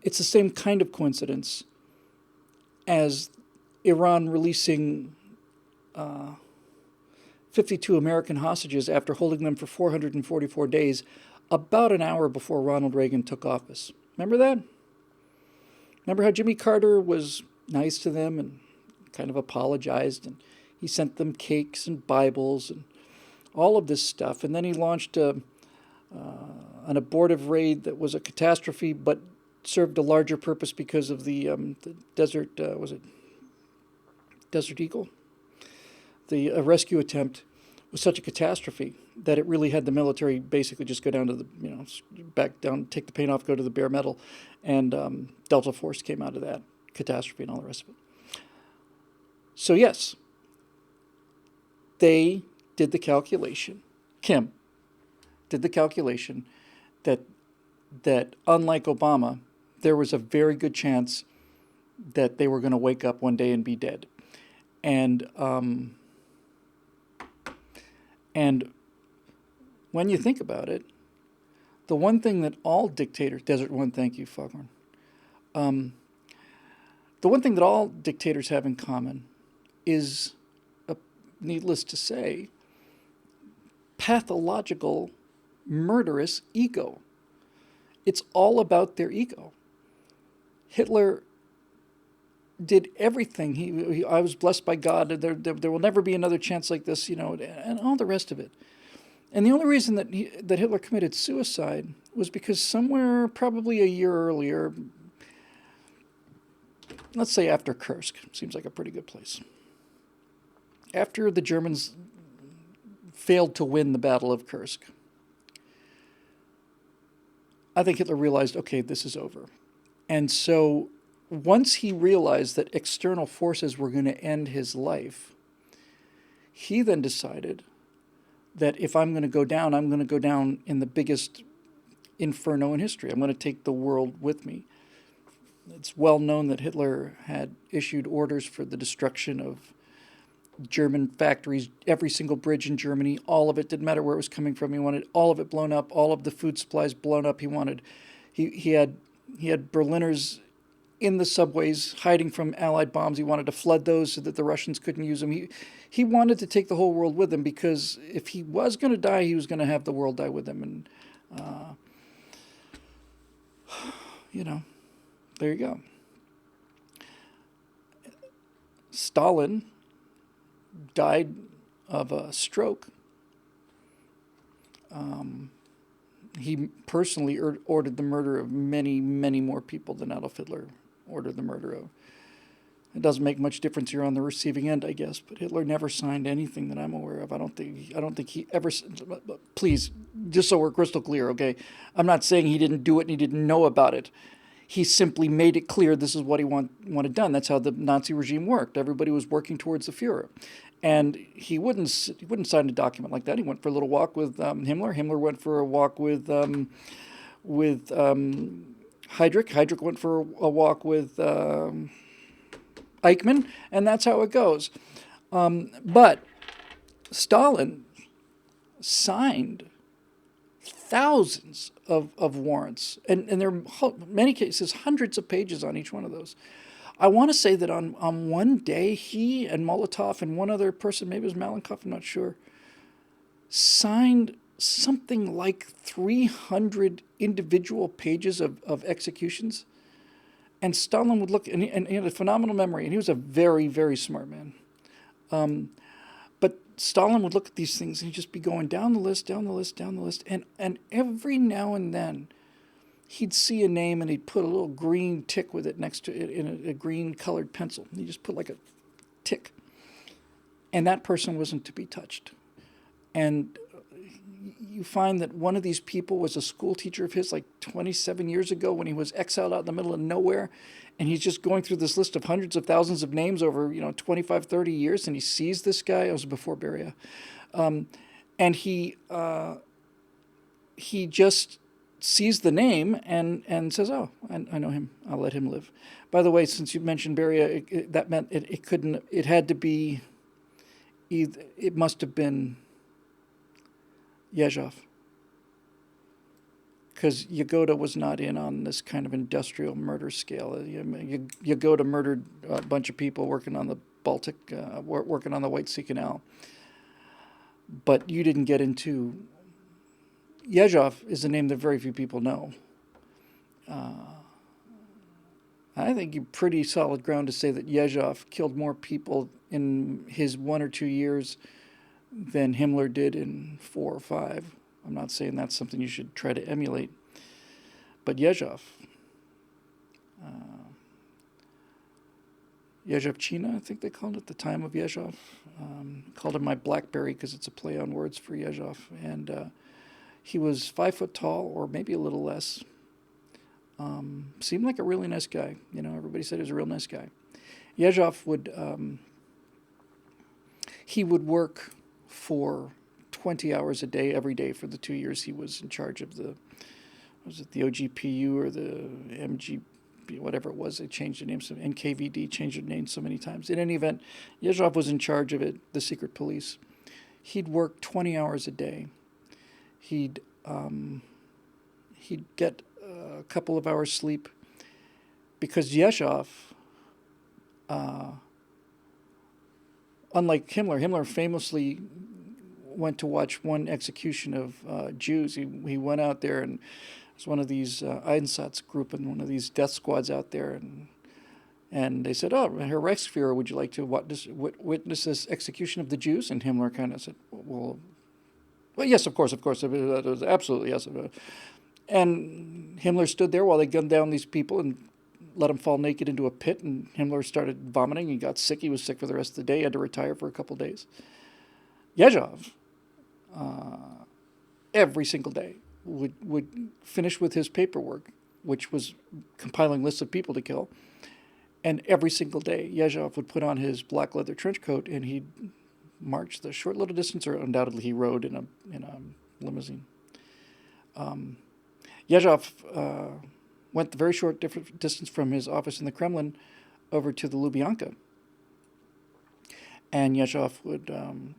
it's the same kind of coincidence as Iran releasing 52 American hostages after holding them for 444 days, about an hour before Ronald Reagan took office. Remember that? Remember how Jimmy Carter was nice to them and kind of apologized, and he sent them cakes and Bibles and all of this stuff, and then he launched an abortive raid that was a catastrophe, but served a larger purpose because of the Desert Eagle? The rescue attempt was such a catastrophe that it really had the military basically just go down to back down, take the paint off, go to the bare metal, and Delta Force came out of that catastrophe and all the rest of it. So yes, they did the calculation. Kim did the calculation that unlike Obama, there was a very good chance that they were going to wake up one day and be dead. And when you think about it, the one thing that all dictators, Desert One, thank you, Foghorn. The one thing that all dictators have in common is, needless to say, pathological murderous ego. It's all about their ego. Hitler did everything. I was blessed by God. There will never be another chance like this, and all the rest of it. And the only reason that Hitler committed suicide was because somewhere, probably a year earlier, let's say after Kursk, seems like a pretty good place. After the Germans failed to win the Battle of Kursk, I think Hitler realized, okay, this is over. And so once he realized that external forces were going to end his life, he then decided that if I'm going to go down, I'm going to go down in the biggest inferno in history. I'm going to take the world with me. It's well known that Hitler had issued orders for the destruction of German factories, every single bridge in Germany, all of it, didn't matter where it was coming from. He wanted all of it blown up, all of the food supplies blown up. He had Berliners in the subways hiding from Allied bombs. He wanted to flood those so that the Russians couldn't use them. He wanted to take the whole world with him, because if he was going to die, he was going to have the world die with him. And, there you go. Stalin died of a stroke. He personally ordered the murder of many, many more people than Adolf Hitler ordered the murder of. It doesn't make much difference. You're on the receiving end, I guess. But Hitler never signed anything that I'm aware of. I don't think he ever. Please, just so we're crystal clear, okay? I'm not saying he didn't do it and he didn't know about it. He simply made it clear this is what he wanted done. That's how the Nazi regime worked. Everybody was working towards the Fuhrer. And he wouldn't sign a document like that. He went for a little walk with Himmler. Himmler went for a walk with Heydrich. Heydrich went for a walk with Eichmann, and that's how it goes. But Stalin signed thousands of warrants, and there are in many cases hundreds of pages on each one of those. I want to say that on one day, he and Molotov and one other person, maybe it was Malenkov, I'm not sure, signed something like 300 individual pages of executions. And Stalin would look, and he had a phenomenal memory, and he was a very, very smart man. But Stalin would look at these things, and he'd just be going down the list, down the list, down the list, and every now and then, he'd see a name and he'd put a little green tick with it next to it in a green colored pencil. He just put like a tick. And that person wasn't to be touched. And you find that one of these people was a school teacher of his like 27 years ago when he was exiled out in the middle of nowhere. And he's just going through this list of hundreds of thousands of names over, 25, 30 years. And he sees this guy. It was before Beria. And he just sees the name and says, "Oh, I know him. I'll let him live." By the way, since you mentioned Beria, that meant it couldn't. It had to be. It must have been Yezhov, because Yagoda was not in on this kind of industrial murder scale. Yagoda murdered a bunch of people working on the Baltic, working on the White Sea Canal. But you didn't get into. Yezhov is a name that very few people know. I think you're pretty solid ground to say that Yezhov killed more people in his 1 or 2 years than Himmler did in 4 or 5. I'm not saying that's something you should try to emulate. But Yezhov, Yezhovchina, I think they called it, the time of Yezhov. Called him my Blackberry because it's a play on words for Yezhov. And he was 5 foot tall, or maybe a little less. Seemed like a really nice guy. Everybody said he was a real nice guy. Yezhov he would work for 20 hours a day every day for the 2 years he was in charge of the OGPU or the MG, whatever it was. They changed the name, NKVD changed the name so many times. In any event, Yezhov was in charge of it, the secret police. He'd work 20 hours a day. He'd get a couple of hours sleep, because Yezhov, unlike Himmler famously went to watch one execution of Jews. He went out there, and it was one of these Einsatz group and one of these death squads out there, and they said, "Oh, Herr Reichsführer, would you like to witness this execution of the Jews?" And Himmler kind of said, "Well, yes, of course, it was absolutely yes." And Himmler stood there while they gunned down these people and let him fall naked into a pit. And Himmler started vomiting. He got sick. He was sick for the rest of the day. He had to retire for a couple of days. Yezhov, every single day, would finish with his paperwork, which was compiling lists of people to kill. And every single day, Yezhov would put on his black leather trench coat and he'd march the short little distance, or undoubtedly he rode in a limousine. Yezhov went the very short distance from his office in the Kremlin over to the Lubyanka. And Yezhov would,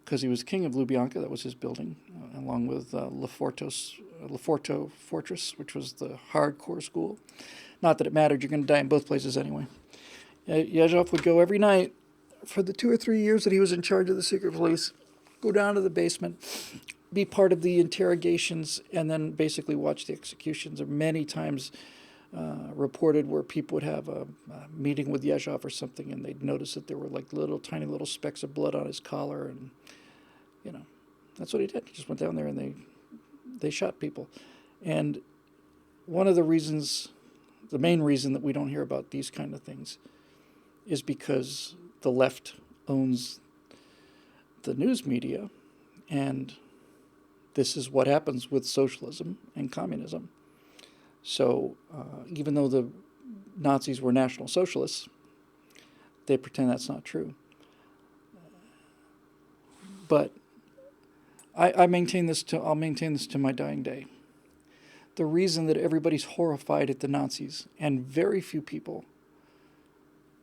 because he was king of Lubyanka, that was his building, along with Leforto Fortress, which was the hardcore school. Not that it mattered, you're going to die in both places anyway. Yezhov would go every night for the 2 or 3 years that he was in charge of the secret police, go down to the basement, be part of the interrogations, and then basically watch the executions. There are many times reported where people would have a meeting with Yezhov or something, and they'd notice that there were like tiny little specks of blood on his collar, and that's what he did. He just went down there and they shot people. And one of the reasons, the main reason that we don't hear about these kind of things is because the left owns the news media, and this is what happens with socialism and communism. So even though the Nazis were National Socialists, they pretend that's not true. But I'll maintain this to my dying day. The reason that everybody's horrified at the Nazis, and very few people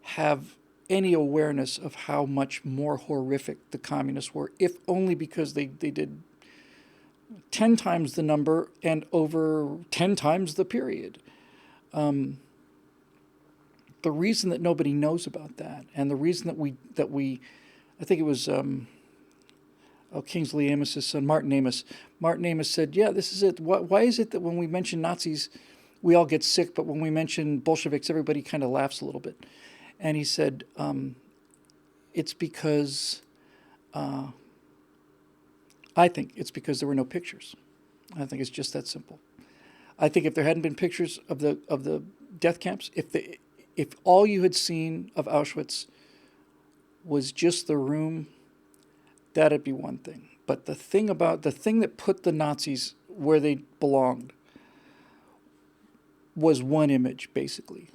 have any awareness of how much more horrific the communists were, if only because they did 10 times the number and over 10 times the period. The reason that nobody knows about that, and the reason that we I think it was Kingsley Amos's son, Martin Amos. Martin Amos said, "Yeah, this is it. Why is it that when we mention Nazis, we all get sick, but when we mention Bolsheviks, everybody kind of laughs a little bit?" And he said, "It's because." I think it's because there were no pictures. I think it's just that simple. I think if there hadn't been pictures of the death camps, if all you had seen of Auschwitz was just the room, that'd be one thing. But the thing that put the Nazis where they belonged was one image, basically.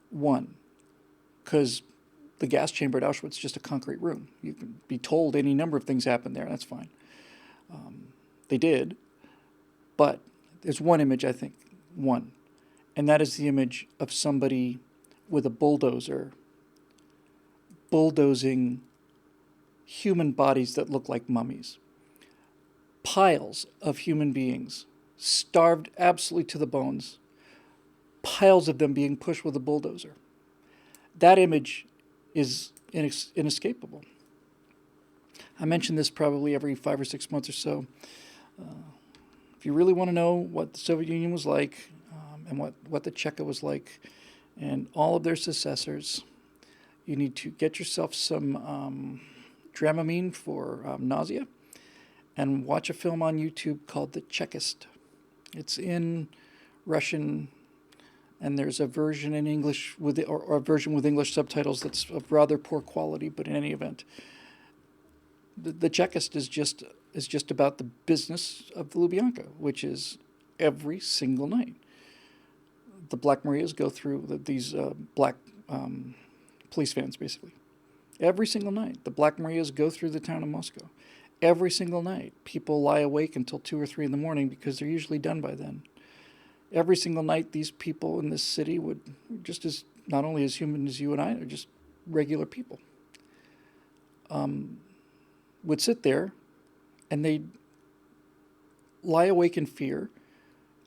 One. Because the gas chamber at Auschwitz is just a concrete room. You can be told any number of things happened there, that's fine. They did, but there's one image, I think, one, and that is the image of somebody with a bulldozer bulldozing human bodies that look like mummies. Piles of human beings, starved absolutely to the bones, piles of them being pushed with a bulldozer. That image is inescapable. I mention this probably every 5 or 6 months or so. If you really want to know what the Soviet Union was like, and what the Cheka was like, and all of their successors, you need to get yourself some Dramamine for nausea, and watch a film on YouTube called The Chekist. It's in Russian, and there's a version in English or a version with English subtitles that's of rather poor quality, but in any event, the Chekist is just about the business of the Lubyanka, which is every single night. The Black Marias go through these black police vans, basically. Every single night, the Black Marias go through the town of Moscow. Every single night, people lie awake until 2 or 3 in the morning because they're usually done by then. Every single night, these people in this city would, just as not only as human as you and I, they're just regular people, would sit there and they'd lie awake in fear,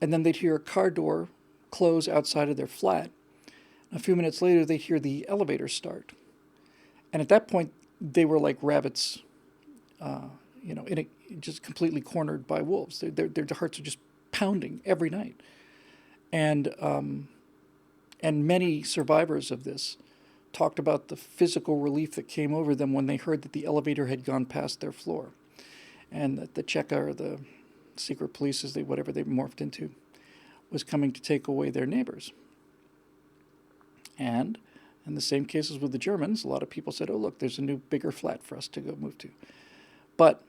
and then they'd hear a car door close outside of their flat. A few minutes later, they'd hear the elevator start. And at that point, they were like rabbits, in just completely cornered by wolves. Their hearts are just pounding every night. And many survivors of this talked about the physical relief that came over them when they heard that the elevator had gone past their floor, and that the Cheka, or the secret police, whatever they morphed into, was coming to take away their neighbors. And in the same cases with the Germans, a lot of people said, "Oh, look, there's a new, bigger flat for us to go move to." But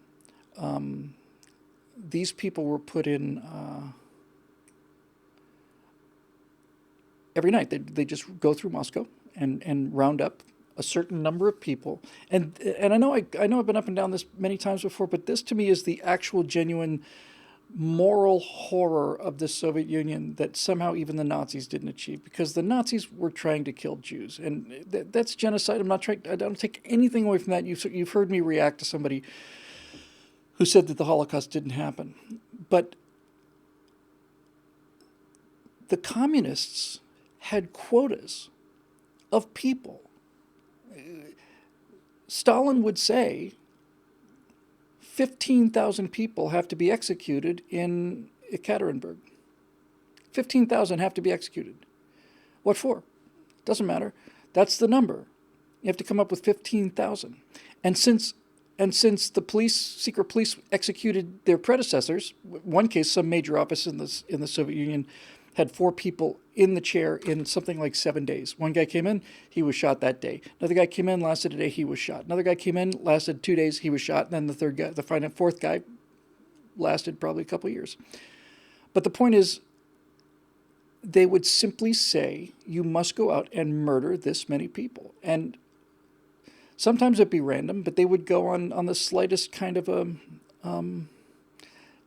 these people were put in every night. They just go through Moscow and round up a certain number of people. And I know I've been up and down this many times before, but this to me is the actual genuine moral horror of the Soviet Union that somehow even the Nazis didn't achieve, because the Nazis were trying to kill Jews, and that's genocide. I don't take anything away from that. You've heard me react to somebody who said that the Holocaust didn't happen, but the communists had quotas of people. Stalin would say 15,000 people have to be executed in Ekaterinburg. 15,000 have to be executed. What for? Doesn't matter. That's the number. You have to come up with 15,000. And since the secret police executed their predecessors, one case, some major office in the Soviet Union had 4 people in the chair in something like 7 days. One guy came in, he was shot that day. Another guy came in, lasted a day, he was shot. Another guy came in, lasted 2 days, he was shot. And then the fourth guy lasted probably a couple of years. But the point is, they would simply say, you must go out and murder this many people. And sometimes it'd be random, but they would go on the slightest kind of a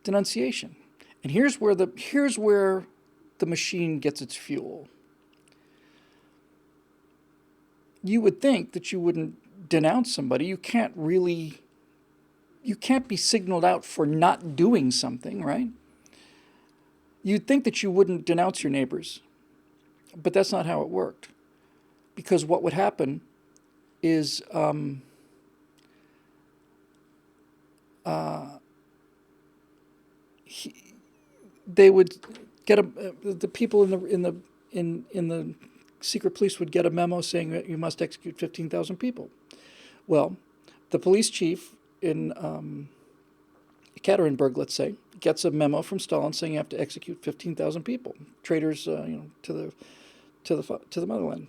denunciation. And here's where the machine gets its fuel. You would think that you wouldn't denounce somebody. You can't be signaled out for not doing something, right? You'd think that you wouldn't denounce your neighbors, but that's not how it worked. Because what would happen is they would get the people in the secret police would get a memo saying that you must execute 15,000 people. Well, the police chief in Ekaterinburg, let's say, gets a memo from Stalin saying you have to execute 15,000 people, traitors, to the motherland,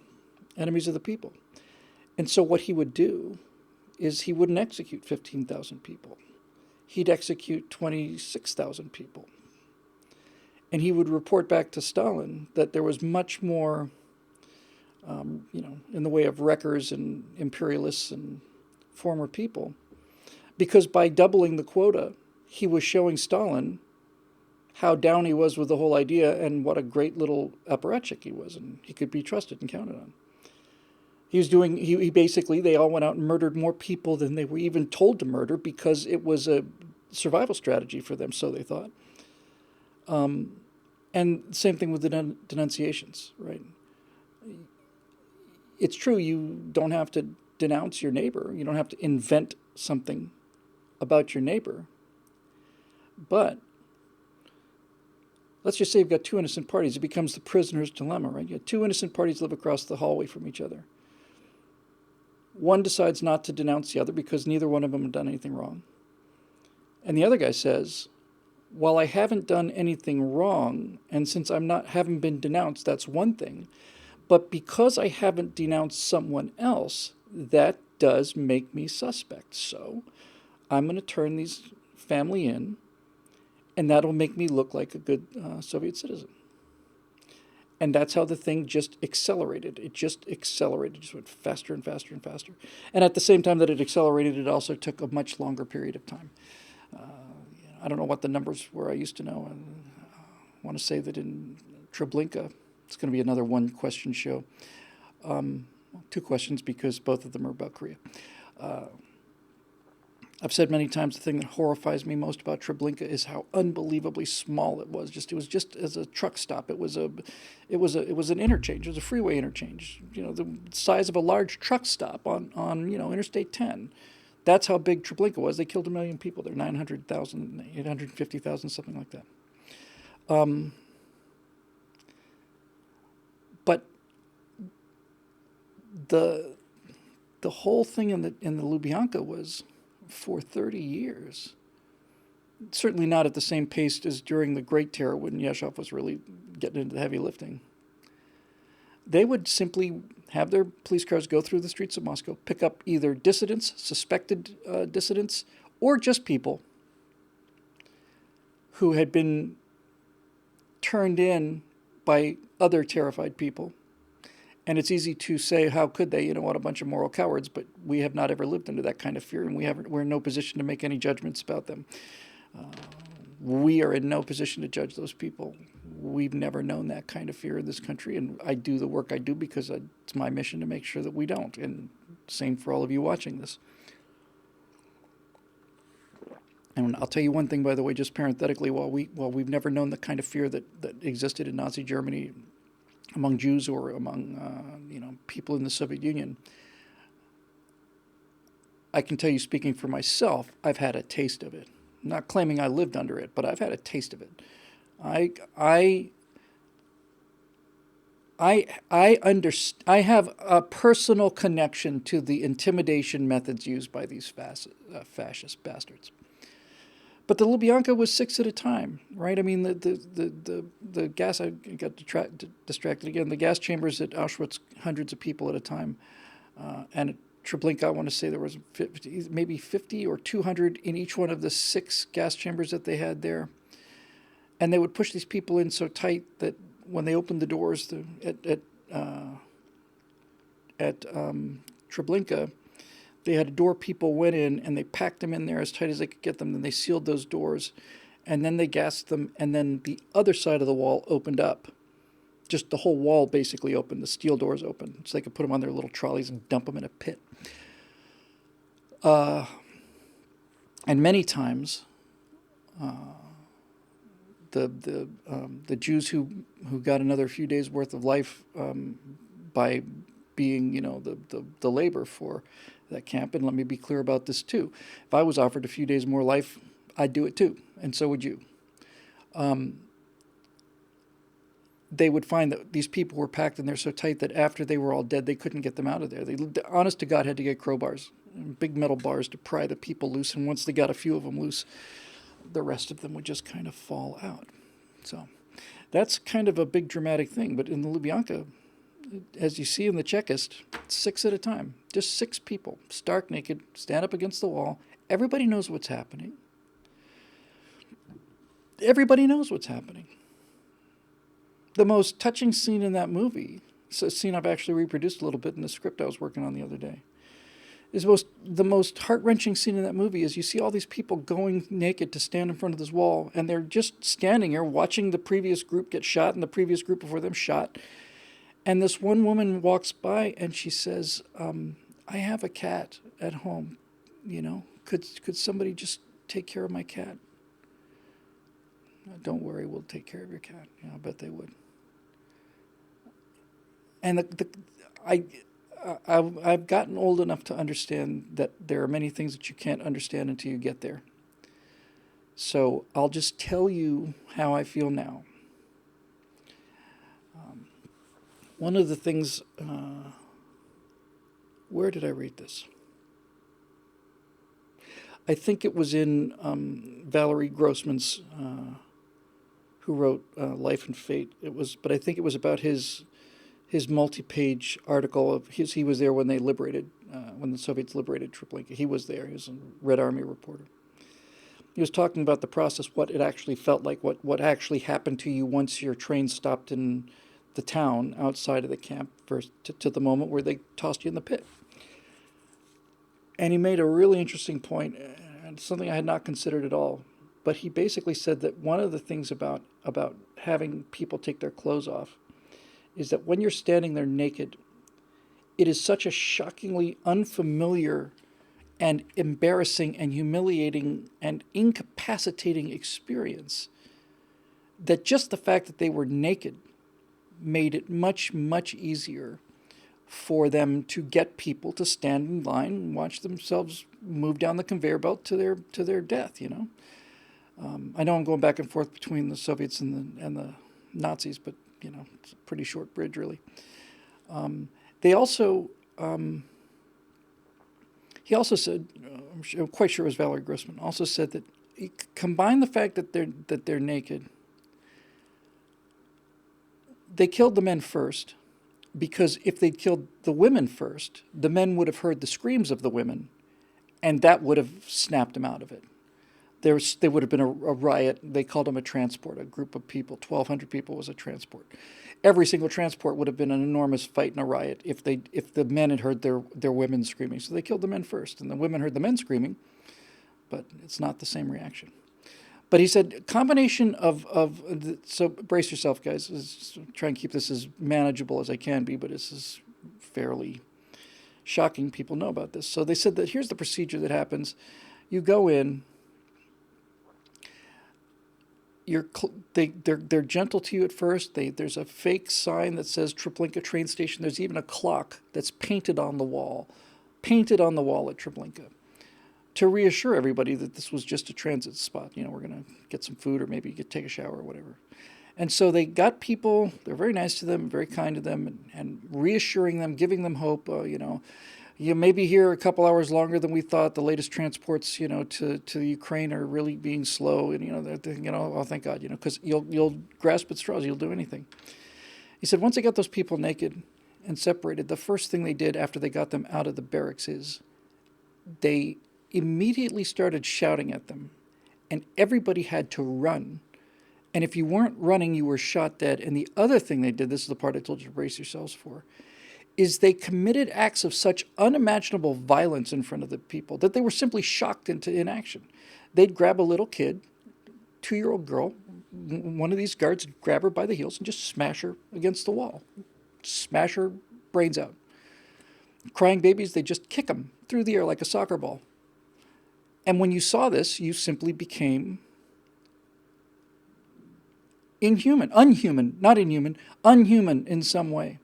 enemies of the people. And so what he would do is he wouldn't execute 15,000 people. He'd execute 26,000 people. And he would report back to Stalin that there was much more, in the way of wreckers and imperialists and former people, because by doubling the quota, he was showing Stalin how down he was with the whole idea and what a great little apparatchik he was, and he could be trusted and counted on. He basically, they all went out and murdered more people than they were even told to murder, because it was a survival strategy for them, so they thought. And same thing with the denunciations, right? It's true, you don't have to denounce your neighbor. You don't have to invent something about your neighbor. But let's just say you've got 2 innocent parties. It becomes the prisoner's dilemma, right? You have 2 innocent parties live across the hallway from each other. One decides not to denounce the other because neither one of them have done anything wrong. And the other guy says, well, I haven't done anything wrong, and since haven't been denounced, that's one thing. But because I haven't denounced someone else, that does make me suspect. So I'm going to turn these family in, and that'll make me look like a good Soviet citizen. And that's how the thing just accelerated. It just went faster and faster and faster. And at the same time that it accelerated, it also took a much longer period of time. I don't know what the numbers were. I used to know. I want to say that in Treblinka, it's going to be another one-question show. 2 questions, because both of them are about Korea. I've said many times the thing that horrifies me most about Treblinka is how unbelievably small it was. It was just as a truck stop. It was an interchange. It was a freeway interchange. The size of a large truck stop on Interstate 10. That's how big Treblinka was. They killed 1 million people there, 900,000, 850,000, something like that. But the the whole thing in the Lubyanka was for 30 years. Certainly not at the same pace as during the Great Terror when Yashov was really getting into the heavy lifting. They would simply have their police cars go through the streets of Moscow, pick up either dissidents, suspected dissidents, or just people who had been turned in by other terrified people. And it's easy to say, how could they? What a bunch of moral cowards. But we have not ever lived under that kind of fear, and we're in no position to make any judgments about them. We are in no position to judge those people. We've never known that kind of fear in this country, and I do the work I do because it's my mission to make sure that we don't. And same for all of you watching this. And I'll tell you one thing, by the way, just parenthetically, while we've never known the kind of fear that existed in Nazi Germany among Jews or among people in the Soviet Union, I can tell you, speaking for myself, I've had a taste of it. I'm not claiming I lived under it, but I've had a taste of it. I have a personal connection to the intimidation methods used by these fascist bastards. But the Lubyanka was 6 at a time, right? I mean, the gas, I got distracted again, the gas chambers at Auschwitz, hundreds of people at a time. And at Treblinka, I want to say there was maybe 50 or 200 in each one of the 6 gas chambers that they had there. And they would push these people in so tight that when they opened the doors at Treblinka, they had a door, people went in, and they packed them in there as tight as they could get them. Then they sealed those doors, and then they gassed them, and then the other side of the wall opened up. Just the whole wall basically opened. The steel doors opened, so they could put them on their little trolleys and dump them in a pit. And many times, the Jews who got another few days worth of life by being, the labor for that camp. And let me be clear about this too. If I was offered a few days more life, I'd do it too, and so would you. They would find that these people were packed in there so tight that after they were all dead, they couldn't get them out of there. They, honest to God, had to get crowbars, big metal bars to pry the people loose. And once they got a few of them loose, the rest of them would just kind of fall out. So that's kind of a big dramatic thing. But in the Lubyanka, as you see in the checklist, 6 at a time, just 6 people, stark naked, stand up against the wall. Everybody knows what's happening. Everybody knows what's happening. The most touching scene in that movie, it's a scene I've actually reproduced a little bit in the script I was working on the other day, is the most heart-wrenching scene in that movie is you see all these people going naked to stand in front of this wall, and they're just standing here watching the previous group get shot and the previous group before them shot. And this one woman walks by and she says, I have a cat at home, could somebody just take care of my cat? Don't worry, we'll take care of your cat. Yeah, I bet they would. And I've gotten old enough to understand that there are many things that you can't understand until you get there. So I'll just tell you how I feel now. One of the things, where did I read this? I think it was in Valerie Grossman's, who wrote Life and Fate. But I think it was about his multi-page article of his. He was there when when the Soviets liberated Treblinka. He was there. He was a Red Army reporter. He was talking about the process, what it actually felt like, what actually happened to you once your train stopped in the town outside of the camp, first to the moment where they tossed you in the pit. And he made a really interesting point, and something I had not considered at all. But he basically said that one of the things about having people take their clothes off is that when you're standing there naked, it is such a shockingly unfamiliar and embarrassing and humiliating and incapacitating experience that just the fact that they were naked made it much, much easier for them to get people to stand in line and watch themselves move down the conveyor belt to their death. I know I'm going back and forth between the Soviets and the Nazis, but it's a pretty short bridge, really. They also he also said, I'm quite sure it was Valerie Grossman, also said that combine the fact that they're naked. They killed the men first, because if they'd killed the women first, the men would have heard the screams of the women, and that would have snapped them out of it. There would have been a riot. They called them a transport, a group of people. 1,200 people was a transport. Every single transport would have been an enormous fight and a riot if the men had heard their women screaming. So they killed the men first, and the women heard the men screaming, but it's not the same reaction. But he said, combination so brace yourself, guys. Try and keep this as manageable as I can be, but this is fairly shocking. People know about this. So they said that here's the procedure that happens. You go in. They're gentle to you at first. There's a fake sign that says Treblinka train station. There's even a clock that's painted on the wall at Treblinka, to reassure everybody that this was just a transit spot. We're going to get some food, or maybe take a shower or whatever. And so they got people. They're very nice to them, very kind to them, and reassuring them, giving them hope. You may be here a couple hours longer than we thought. The latest transports, to Ukraine are really being slow, and they're thinking, oh, thank God, because you'll grasp at straws, you'll do anything. He said once they got those people naked and separated, the first thing they did after they got them out of the barracks is they immediately started shouting at them, and everybody had to run. And if you weren't running, you were shot dead. And the other thing they did, this is the part I told you to brace yourselves for, is they committed acts of such unimaginable violence in front of the people that they were simply shocked into inaction. They'd grab a little kid, 2-year-old girl, one of these guards would grab her by the heels and just smash her against the wall, smash her brains out. Crying babies, they just kick them through the air like a soccer ball. And when you saw this, you simply became unhuman in some way.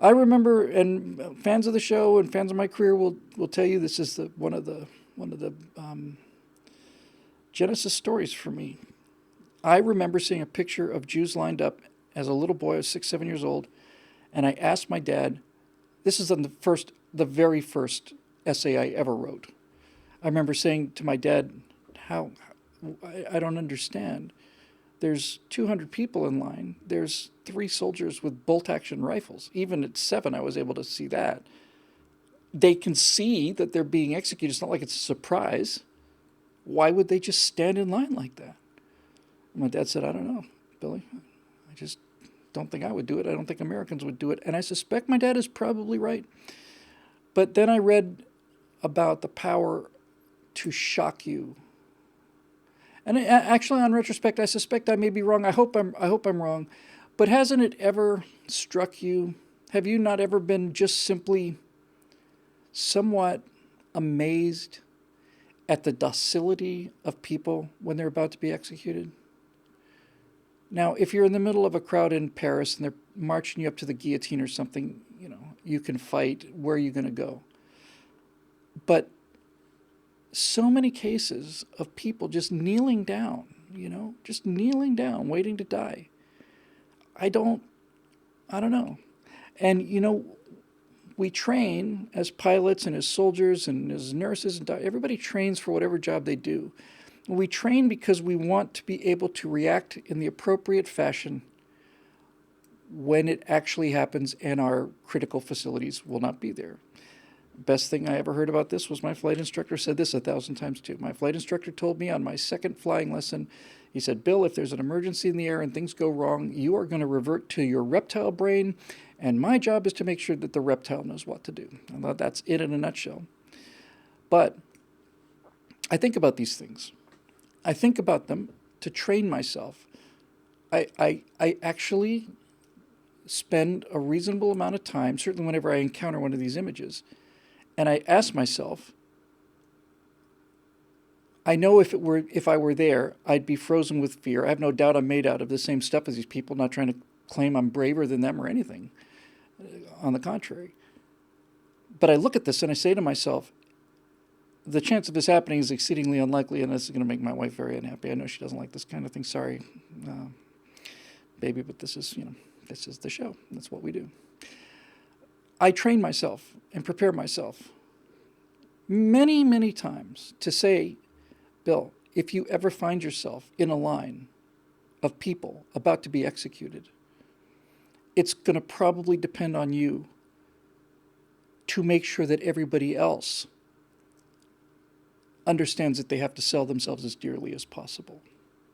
I remember, and fans of the show and fans of my career will tell you this is one of the Genesis stories for me. I remember seeing a picture of Jews lined up as a little boy. I was 6, 7 years old, and I asked my dad. This is the very first essay I ever wrote. I remember saying to my dad, "How? I don't understand. There's 200 people in line. There's 3 soldiers with bolt-action rifles. Even at 7, I was able to see that. They can see that they're being executed. It's not like it's a surprise. Why would they just stand in line like that?" And my dad said, "I don't know, Billy. I just don't think I would do it. I don't think Americans would do it." And I suspect my dad is probably right. But then I read about the power to shock you. And actually, on retrospect, I suspect I may be wrong. I hope I'm wrong. But hasn't it ever struck you? Have you not ever been just simply somewhat amazed at the docility of people when they're about to be executed? Now, if you're in the middle of a crowd in Paris and they're marching you up to the guillotine or something, you can fight. Where are you going to go? But so many cases of people just kneeling down, waiting to die. I don't know. And, we train as pilots and as soldiers and as nurses, and everybody trains for whatever job they do. We train because we want to be able to react in the appropriate fashion when it actually happens and our critical facilities will not be there. Best thing I ever heard about this was my flight instructor said this 1,000 times too. My flight instructor told me on my second flying lesson, he said, "Bill, if there's an emergency in the air and things go wrong, you are going to revert to your reptile brain, and my job is to make sure that the reptile knows what to do." I thought that's it in a nutshell. But I think about these things. I think about them to train myself. I actually spend a reasonable amount of time, certainly whenever I encounter one of these images, and I ask myself, I know if I were there, I'd be frozen with fear. I have no doubt I'm made out of the same stuff as these people, not trying to claim I'm braver than them or anything. On the contrary. But I look at this and I say to myself, the chance of this happening is exceedingly unlikely, and this is going to make my wife very unhappy. I know she doesn't like this kind of thing. Sorry, baby, but this is the show. That's what we do. I train myself and prepare myself many, many times to say, Bill, if you ever find yourself in a line of people about to be executed, it's going to probably depend on you to make sure that everybody else understands that they have to sell themselves as dearly as possible.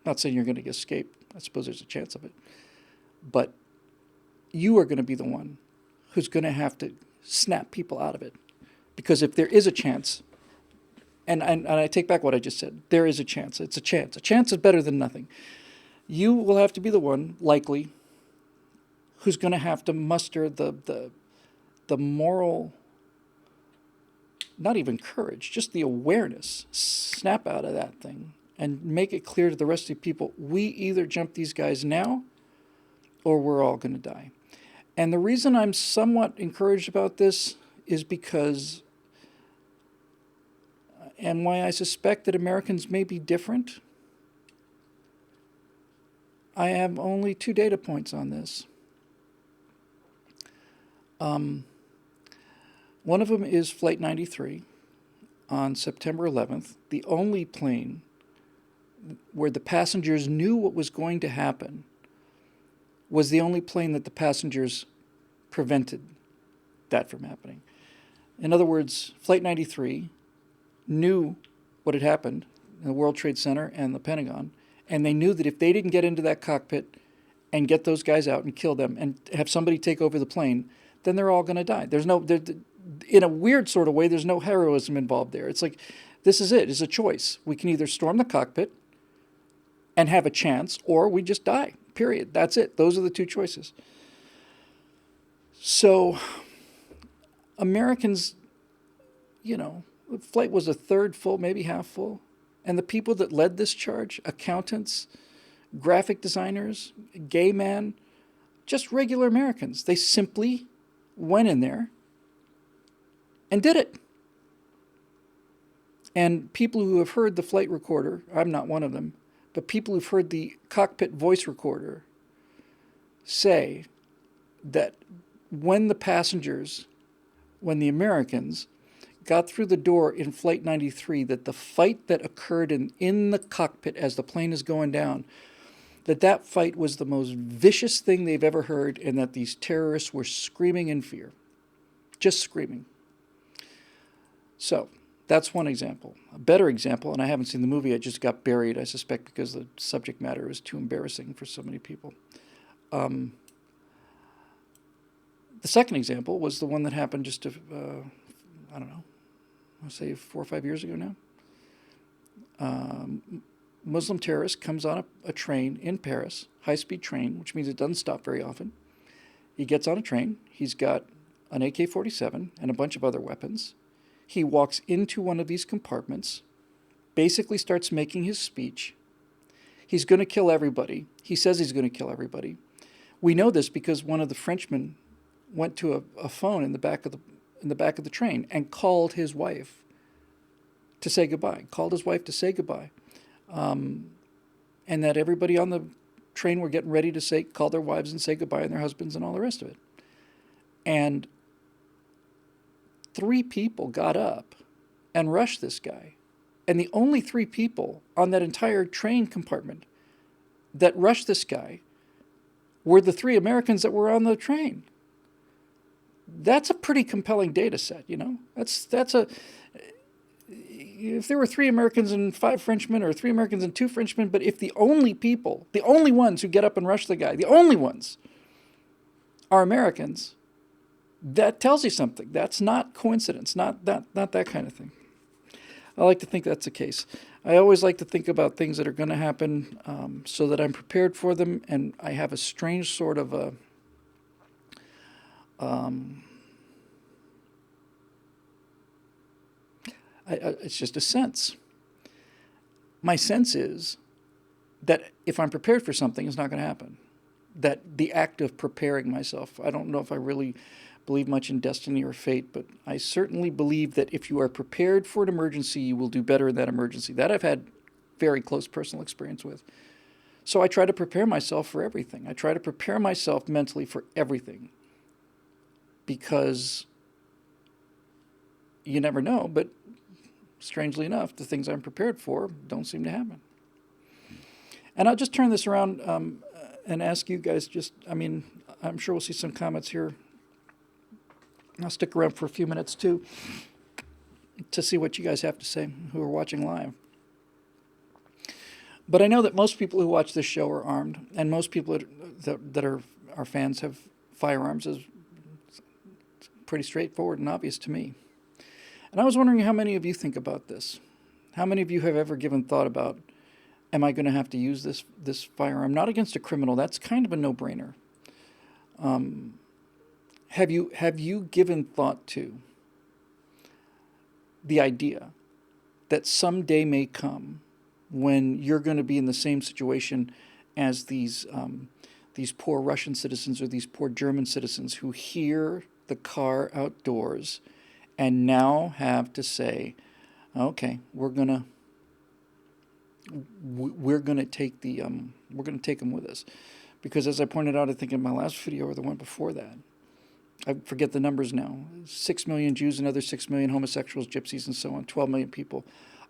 Not saying you're going to escape. I suppose there's a chance of it. But you are going to be the one who's going to have to snap people out of it. Because if there is a chance, and I take back what I just said, there is a chance. It's a chance. A chance is better than nothing. You will have to be the one, likely, who's going to have to muster the moral, not even courage, just the awareness, snap out of that thing and make it clear to the rest of the people, we either jump these guys now or we're all going to die. And the reason I'm somewhat encouraged about this is because, and why I suspect that Americans may be different, I have only 2 data points on this. One of them is Flight 93 on September 11th, the only plane where the passengers knew what was going to happen was the only plane that the passengers prevented that from happening. In other words, Flight 93 knew what had happened in the World Trade Center and the Pentagon, and they knew that if they didn't get into that cockpit and get those guys out and kill them and have somebody take over the plane, then they're all going to die. In a weird sort of way, there's no heroism involved there. It's like, this is it. It's a choice. We can either storm the cockpit and have a chance, or we just die, period. That's it. Those are the 2 choices. So Americans, the flight was a third full, maybe half full. And the people that led this charge, accountants, graphic designers, gay men, just regular Americans, they simply went in there and did it. And people who have heard the flight recorder, I'm not one of them, but people who've heard the cockpit voice recorder say that when the Americans got through the door in Flight 93, that the fight that occurred in the cockpit as the plane is going down, that fight was the most vicious thing they've ever heard, and that these terrorists were screaming in fear. Just screaming. So, that's one example. A better example, and I haven't seen the movie, it just got buried, I suspect because the subject matter is too embarrassing for so many people. The second example was the one that happened just, I'll say 4 or 5 years ago now. Muslim terrorist comes on a train in Paris, high-speed train, which means it doesn't stop very often. He gets on a train. He's got an AK-47 and a bunch of other weapons. He walks into one of these compartments, basically starts making his speech. He's going to kill everybody. He says he's going to kill everybody. We know this because one of the Frenchmen went to a phone in the back of the train and called his wife to say goodbye. And that everybody on the train were getting ready to call their wives and say goodbye, and their husbands and all the rest of it. And 3 people got up and rushed this guy. And the only 3 people on that entire train compartment that rushed this guy were the 3 Americans that were on the train. That's a pretty compelling data set, if there were 3 Americans and 5 Frenchmen, or 3 Americans and 2 Frenchmen, but if the only ones who get up and rush the guy, the only ones are Americans, that tells you something. That's not coincidence, not that kind of thing. I like to think that's the case. I always like to think about things that are going to happen so that I'm prepared for them, and I have a strange sort of it's just a sense. My sense is that if I'm prepared for something, it's not going to happen. That the act of preparing myself, I don't know if I really believe much in destiny or fate, but I certainly believe that if you are prepared for an emergency, you will do better in that emergency. That I've had very close personal experience with. So I try to prepare myself for everything. I try to prepare myself mentally for everything, because you never know, but strangely enough, the things I'm prepared for don't seem to happen. And I'll just turn this around and ask you guys I'm sure we'll see some comments here. I'll stick around for a few minutes too to see what you guys have to say who are watching live. But I know that most people who watch this show are armed, and most people that are our fans have firearms. Is pretty straightforward and obvious to me. And I was wondering how many of you think about this. How many of you have ever given thought about, am I going to have to use this firearm? Not against a criminal. That's kind of a no-brainer. Have you given thought to the idea that someday may come when you're going to be in the same situation as these poor Russian citizens or these poor German citizens who hear the car outdoors and now have to say, okay, we're gonna take them with us, because as I pointed out, I think in my last video or the one before that, I forget the numbers now, 6 million Jews, another 6 million homosexuals, gypsies, and so on, 12 million people.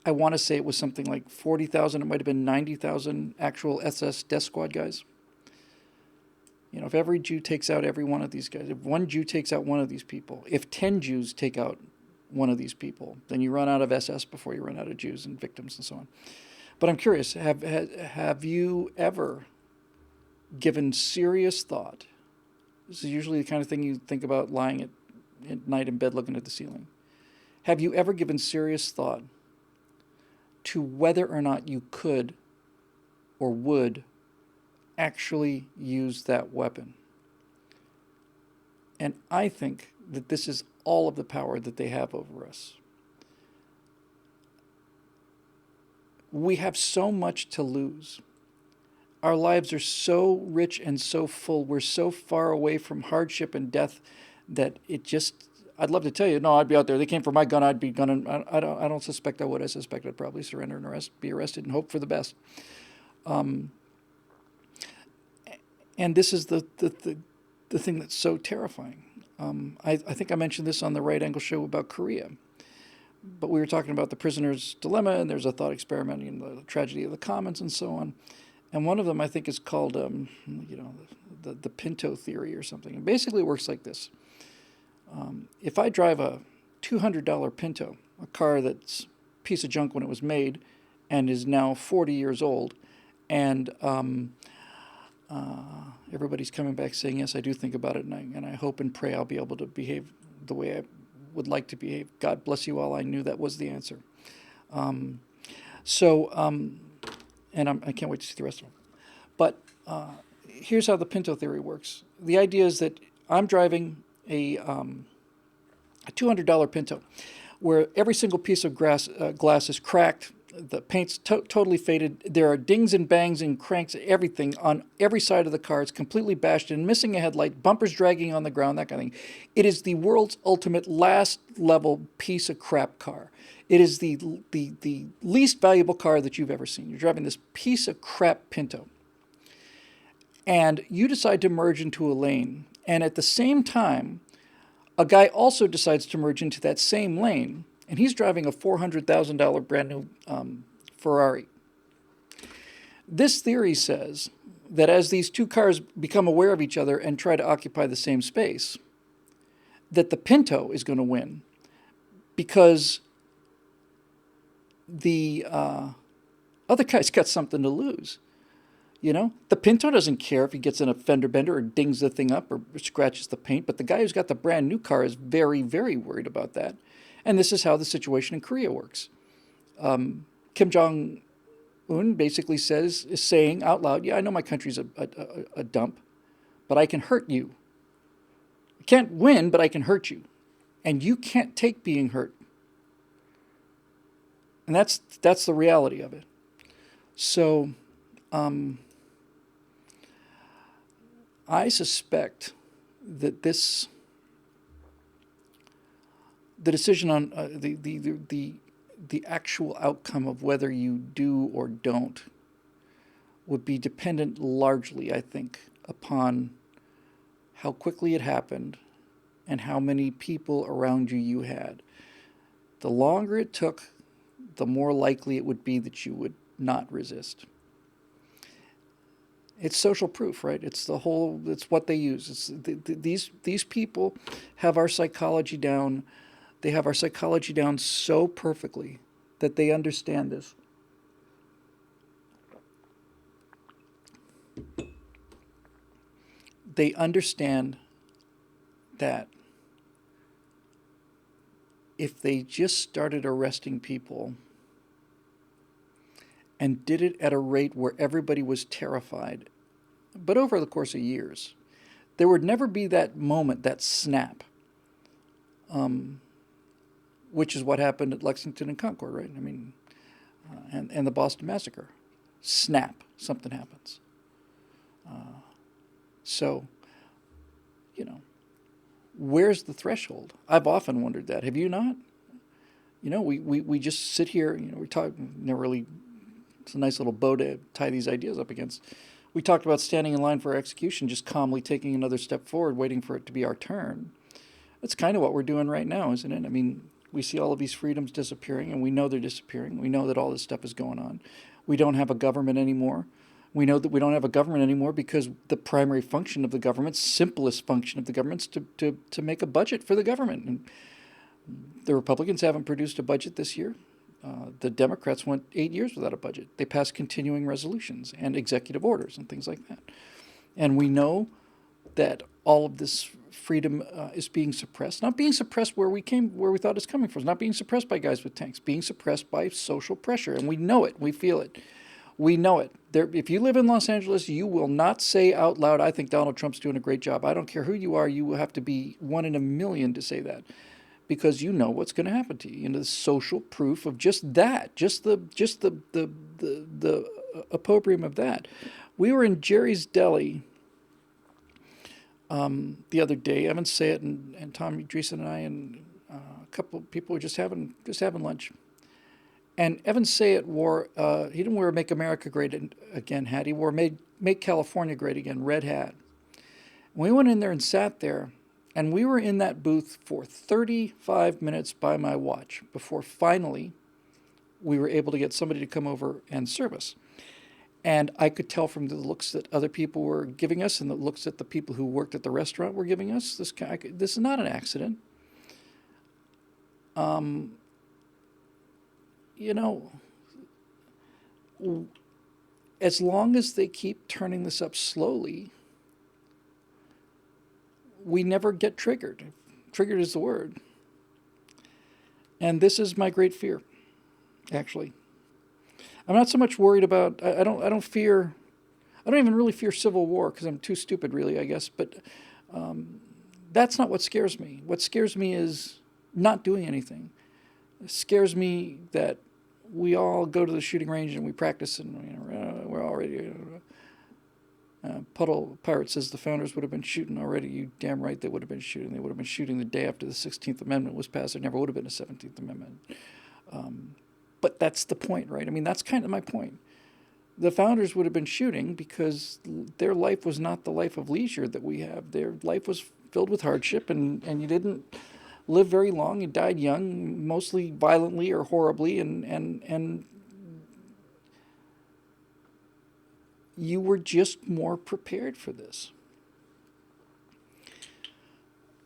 I want to say it was something like 40,000, it might have been 90,000 actual SS death squad guys. You know, if every Jew takes out every one of these guys, if one Jew takes out one of these people, if 10 Jews take out one of these people, then you run out of SS before you run out of Jews and victims and so on. But I'm curious, have you ever given serious thought? This is usually the kind of thing you think about lying at night in bed looking at the ceiling. Have you ever given serious thought to whether or not you could or would actually use that weapon? And I think that this is all of the power that they have over us. We have so much to lose. Our lives are so rich and so full. We're so far away from hardship and death that I'd love to tell you, no, I'd be out there. They came for my gun, I'd be gunning. I don't suspect I would. I suspect I'd probably surrender and be arrested and hope for the best. And this is the thing that's so terrifying. I think I mentioned this on the Right Angle show about Korea. But we were talking about the prisoner's dilemma, and there's a thought experiment in the tragedy of the commons and so on. And one of them, I think, is called, the Pinto theory or something. And basically it works like this. If I drive a $200 Pinto, a car that's a piece of junk when it was made and is now 40 years old, and everybody's coming back saying, yes, I do think about it, and I hope and pray I'll be able to behave the way I would like to behave. God bless you all. I knew that was the answer. And I can't wait to see the rest of them. But here's how the Pinto theory works. The idea is that I'm driving a $200 Pinto, where every single piece of glass is cracked, the paint's totally faded, there are dings and bangs and cranks, everything on every side of the car. It's completely bashed in, missing a headlight, bumpers dragging on the ground, that kind of thing. It is the world's ultimate last level piece of crap car. It is the least valuable car that you've ever seen. You're driving this piece of crap Pinto. And you decide to merge into a lane. And at the same time, a guy also decides to merge into that same lane. And he's driving a $400,000 brand new Ferrari. This theory says that as these two cars become aware of each other and try to occupy the same space, that the Pinto is going to win, because the other guy's got something to lose. You know, the Pinto doesn't care if he gets in a fender bender or dings the thing up or scratches the paint, but the guy who's got the brand new car is very, very worried about that. And this is how the situation in Korea works. Kim Jong-un basically is saying out loud, yeah, I know my country's a dump, but I can hurt you. I can't win, but I can hurt you. And you can't take being hurt. And that's the reality of it. So I suspect that this the decision on the actual outcome of whether you do or don't would be dependent largely, I think, upon how quickly it happened and how many people around you had. The longer it took, the more likely it would be that you would not resist. It's social proof, right? It's the whole. It's what they use. These people have our psychology down. They have our psychology down so perfectly that they understand this. They understand that if they just started arresting people and did it at a rate where everybody was terrified, but over the course of years, there would never be that moment, that snap, which is what happened at Lexington and Concord, right? I mean, and the Boston Massacre. Snap, something happens. So, you know, where's the threshold? I've often wondered that. Have you not? You know, we just sit here, you know, we talk, never really, it's a nice little bow to tie these ideas up against. We talked about standing in line for our execution, just calmly taking another step forward, waiting for it to be our turn. That's kind of what we're doing right now, isn't it? I mean, we see all of these freedoms disappearing, and we know they're disappearing. We know that all this stuff is going on. We don't have a government anymore. We know that we don't have a government anymore because the primary function of the government, simplest function of the government, is to make a budget for the government. And the Republicans haven't produced a budget this year. The Democrats went 8 years without a budget. They passed continuing resolutions and executive orders and things like that. And we know that all of this freedom is being suppressed. Not being suppressed where we thought it's coming from. It's not being suppressed by guys with tanks. Being suppressed by social pressure. And we know it. We feel it. We know it. If you live in Los Angeles, you will not say out loud, I think Donald Trump's doing a great job. I don't care who you are. You will have to be one in a million to say that, because you know what's going to happen to you. You know, the social proof of just that, just the opprobrium of that. We were in Jerry's Deli the other day. Evan Sayet and Tom Dreesen and I and a couple of people were just having lunch. And Evan Sayet wore, he didn't wear a Make America Great Again hat. He wore Make California Great Again red hat. And we went in there and sat there, and we were in that booth for 35 minutes by my watch before finally we were able to get somebody to come over and serve us. And I could tell from the looks that other people were giving us and the looks that the people who worked at the restaurant were giving us, this is not an accident. You know, as long as they keep turning this up slowly, we never get triggered. Triggered is the word. And this is my great fear, actually. I'm not so much worried about, I don't even really fear civil war because I'm too stupid, really, I guess. But that's not what scares me. What scares me is not doing anything. It scares me that we all go to the shooting range and we practice, and we're already. Puddle Pirate says the founders would have been shooting already. You damn right they would have been shooting. They would have been shooting the day after the 16th Amendment was passed. There never would have been a 17th Amendment. But that's the point, right? I mean, that's kind of my point. The founders would have been shooting because their life was not the life of leisure that we have. Their life was filled with hardship, and you didn't live very long. You died young, mostly violently or horribly, and you were just more prepared for this.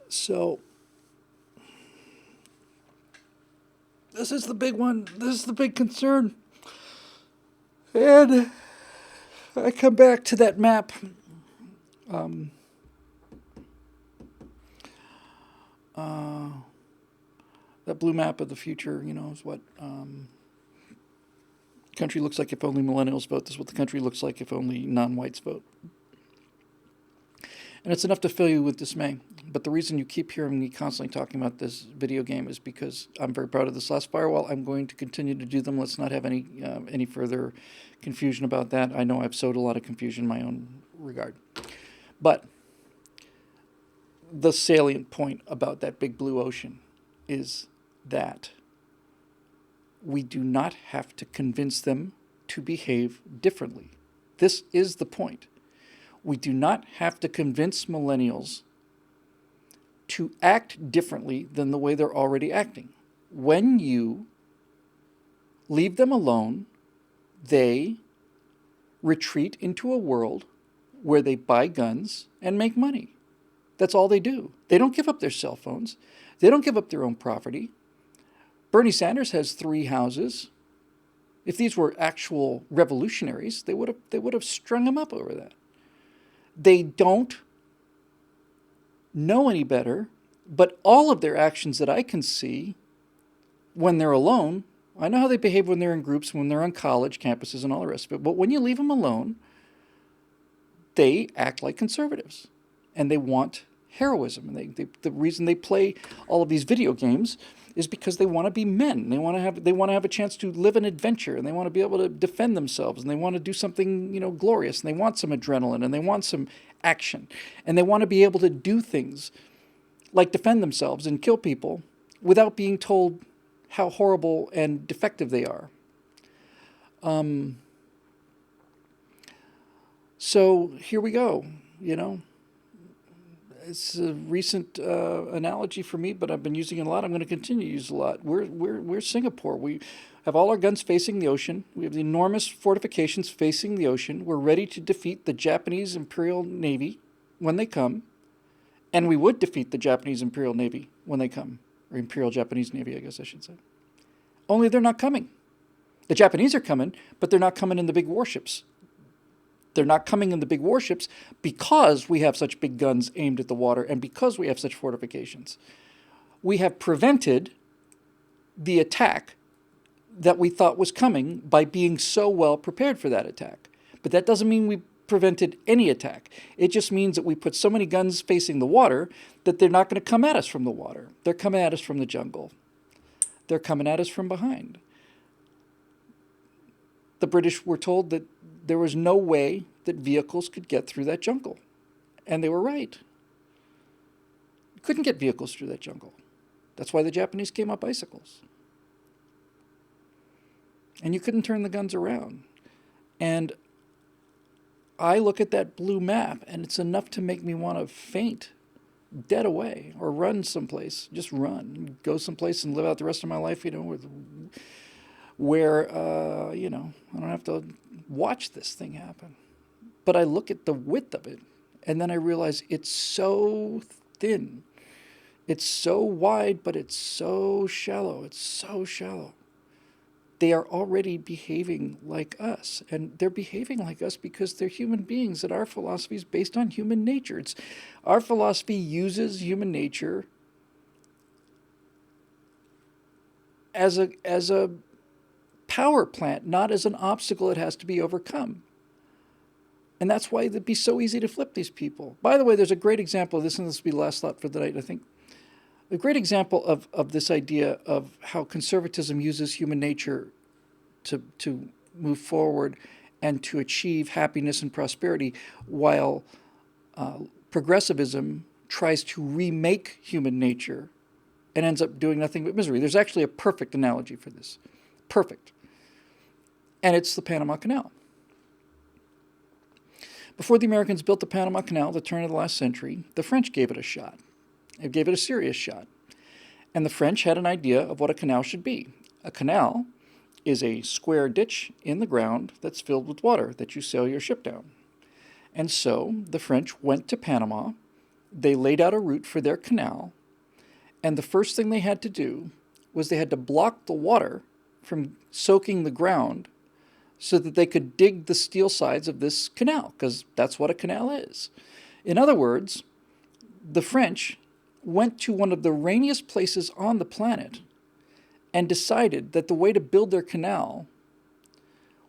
So this is the big one. This is the big concern. And I come back to that map. That blue map of the future, you know, is what country looks like if only millennials vote. This is what the country looks like if only non-whites vote. And it's enough to fill you with dismay. But the reason you keep hearing me constantly talking about this video game is because I'm very proud of this last firewall. I'm going to continue to do them. Let's not have any further confusion about that. I know I've sowed a lot of confusion in my own regard. But the salient point about that big blue ocean is that we do not have to convince them to behave differently. This is the point. We do not have to convince millennials to act differently than the way they're already acting. When you leave them alone, they retreat into a world where they buy guns and make money. That's all they do. They don't give up their cell phones. They don't give up their own property. Bernie Sanders has 3 houses. If these were actual revolutionaries, they would have strung him up over that. They don't know any better, but all of their actions that I can see when they're alone, I know how they behave when they're in groups, when they're on college campuses and all the rest of it, but when you leave them alone, they act like conservatives and they want heroism. And the reason they play all of these video games is because they want to be men. They want to have a chance to live an adventure, and they want to be able to defend themselves, and they want to do something, glorious, and they want some adrenaline, and they want some action, and they want to be able to do things like defend themselves and kill people without being told how horrible and defective they are. So here we go, It's a recent analogy for me, but I've been using it a lot. I'm going to continue to use it a lot. We're Singapore. We have all our guns facing the ocean. We have the enormous fortifications facing the ocean. We're ready to defeat the Japanese Imperial Navy when they come. And we would defeat the Japanese Imperial Navy when they come. Or Imperial Japanese Navy, I guess I should say. Only they're not coming. The Japanese are coming, but they're not coming in the big warships. They're not coming in the big warships because we have such big guns aimed at the water and because we have such fortifications. We have prevented the attack that we thought was coming by being so well prepared for that attack. But that doesn't mean we prevented any attack. It just means that we put so many guns facing the water that they're not going to come at us from the water. They're coming at us from the jungle. They're coming at us from behind. The British were told that there was no way that vehicles could get through that jungle. And they were right. You couldn't get vehicles through that jungle. That's why the Japanese came up bicycles. And you couldn't turn the guns around. And I look at that blue map, and it's enough to make me want to faint dead away or run someplace. Just run. Go someplace and live out the rest of my life, where I don't have to watch this thing happen. But I look at the width of it, and then I realize it's so thin. It's so wide, but it's so shallow. It's so shallow. They are already behaving like us, and they're behaving like us because they're human beings, and our philosophy is based on human nature. Our philosophy uses human nature as a power plant, not as an obstacle that has to be overcome. And that's why it'd be so easy to flip these people. By the way, there's a great example of this, and this will be the last thought for the night, I think. A great example of this idea of how conservatism uses human nature to move forward and to achieve happiness and prosperity, while progressivism tries to remake human nature and ends up doing nothing but misery. There's actually a perfect analogy for this. Perfect. And it's the Panama Canal. Before the Americans built the Panama Canal at the turn of the last century, the French gave it a shot. They gave it a serious shot. And the French had an idea of what a canal should be. A canal is a square ditch in the ground that's filled with water that you sail your ship down. And so the French went to Panama. They laid out a route for their canal. And the first thing they had to do was they had to block the water from soaking the ground so that they could dig the steel sides of this canal, because that's what a canal is. In other words, the French went to one of the rainiest places on the planet and decided that the way to build their canal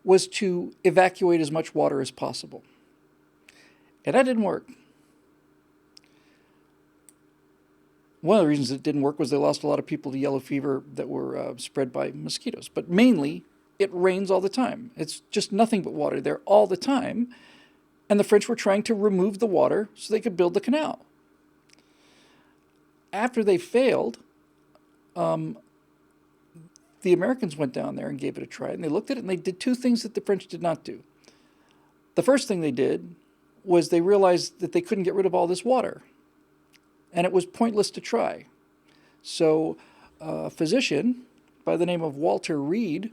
was to evacuate as much water as possible. And that didn't work. One of the reasons it didn't work was they lost a lot of people to yellow fever that were spread by mosquitoes. But mainly, it rains all the time. It's just nothing but water there all the time. And the French were trying to remove the water so they could build the canal. After they failed, the Americans went down there and gave it a try, and they looked at it, and they did two things that the French did not do. The first thing they did was they realized that they couldn't get rid of all this water, and it was pointless to try. So a physician by the name of Walter Reed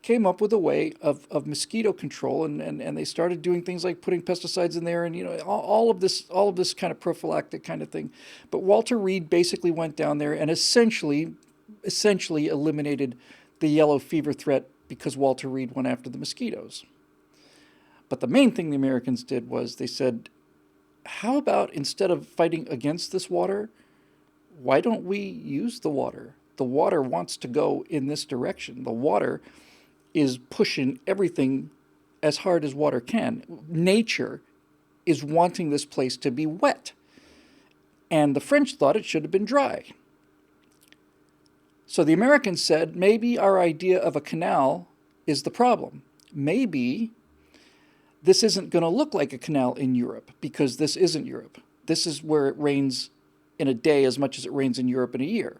came up with a way of mosquito control, and they started doing things like putting pesticides in there, and all of this kind of prophylactic kind of thing. But Walter Reed basically went down there and essentially eliminated the yellow fever threat because Walter Reed went after the mosquitoes. But the main thing the Americans did was they said, how about instead of fighting against this water, why don't we use the water? The water wants to go in this direction. The water is pushing everything as hard as water can. Nature is wanting this place to be wet. And the French thought it should have been dry. So the Americans said, maybe our idea of a canal is the problem. Maybe this isn't going to look like a canal in Europe, because this isn't Europe. This is where it rains in a day as much as it rains in Europe in a year.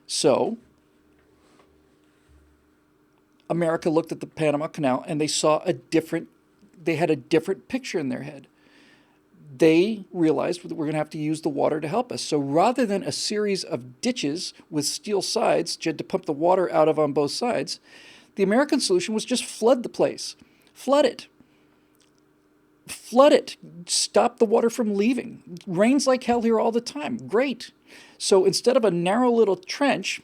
So America looked at the Panama Canal and they had a different picture in their head. They realized that we're going to have to use the water to help us. So rather than a series of ditches with steel sides that you had to pump the water out of on both sides, the American solution was just flood the place. Flood it. Flood it. Stop the water from leaving. Rains like hell here all the time. Great. So instead of a narrow little trench,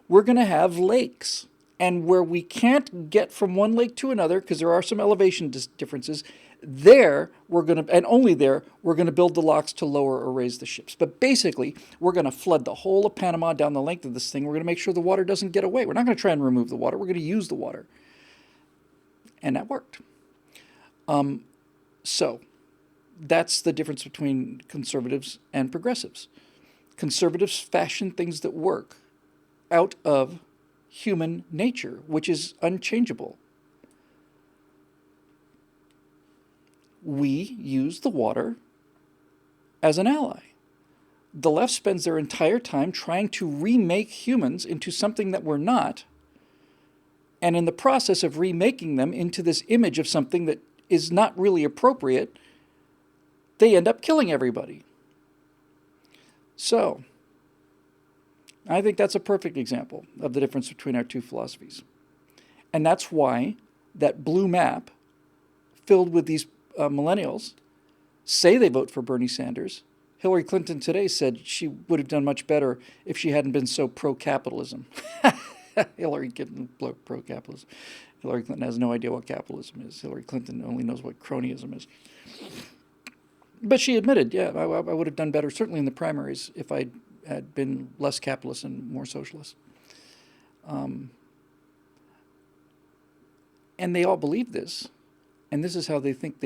we're going to have lakes. And where we can't get from one lake to another, because there are some elevation differences, there we're going to, and only there, we're going to build the locks to lower or raise the ships. But basically, we're going to flood the whole of Panama down the length of this thing. We're going to make sure the water doesn't get away. We're not going to try and remove the water. We're going to use the water. And that worked. So that's the difference between conservatives and progressives. Conservatives fashion things that work out of human nature, which is unchangeable. We use the water as an ally. The left spends their entire time trying to remake humans into something that we're not, and in the process of remaking them into this image of something that is not really appropriate, they end up killing everybody. So, I think that's a perfect example of the difference between our two philosophies. And that's why that blue map filled with these millennials say they vote for Bernie Sanders. Hillary Clinton today said she would have done much better if she hadn't been so pro-capitalism. Hillary Clinton pro-capitalism. Hillary Clinton has no idea what capitalism is. Hillary Clinton only knows what cronyism is. But she admitted, yeah, I would have done better, certainly in the primaries, if I had been less capitalist and more socialist. And they all believe this. And this is how they think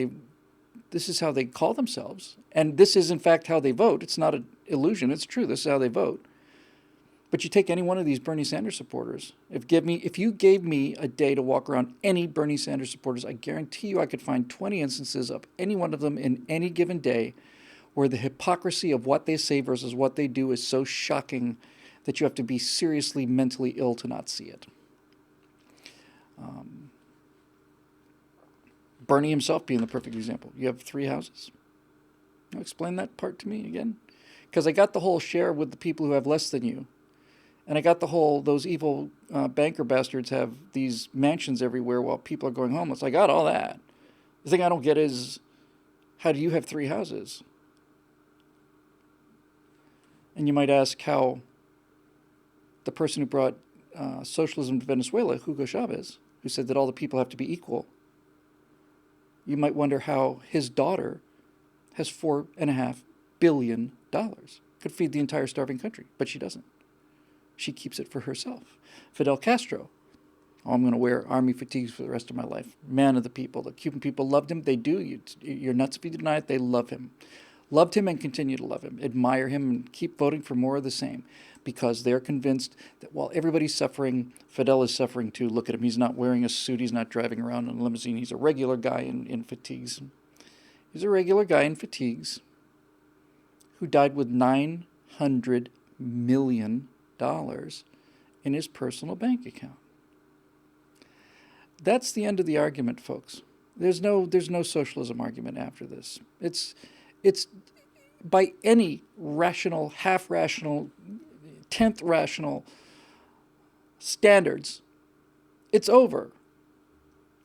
this is how they call themselves. And this is, in fact, how they vote. It's not an illusion. It's true. This is how they vote. But you take any one of these Bernie Sanders supporters, if you gave me a day to walk around any Bernie Sanders supporters, I guarantee you I could find 20 instances of any one of them in any given day where the hypocrisy of what they say versus what they do is so shocking that you have to be seriously mentally ill to not see it. Bernie himself being the perfect example. You have 3 houses. Now explain that part to me again. Because I got the whole share with the people who have less than you. And I got the whole, those evil banker bastards have these mansions everywhere while people are going homeless. I got all that. The thing I don't get is, how do you have 3 houses? And you might ask how the person who brought socialism to Venezuela, Hugo Chavez, who said that all the people have to be equal, you might wonder how his daughter has $4.5 billion. Could feed the entire starving country, but she doesn't. She keeps it for herself. Fidel Castro. Oh, I'm going to wear army fatigues for the rest of my life. Man of the people. The Cuban people loved him. They do. You're nuts if you deny it. They love him. Loved him and continue to love him. Admire him and keep voting for more of the same. Because they're convinced that while everybody's suffering, Fidel is suffering too. Look at him. He's not wearing a suit. He's not driving around in a limousine. He's a regular guy in fatigues. He's a regular guy in fatigues who died with $900 million in his personal bank account. That's the end of the argument, folks. There's no socialism argument after this. It's by any rational, half rational, tenth rational standards, it's over.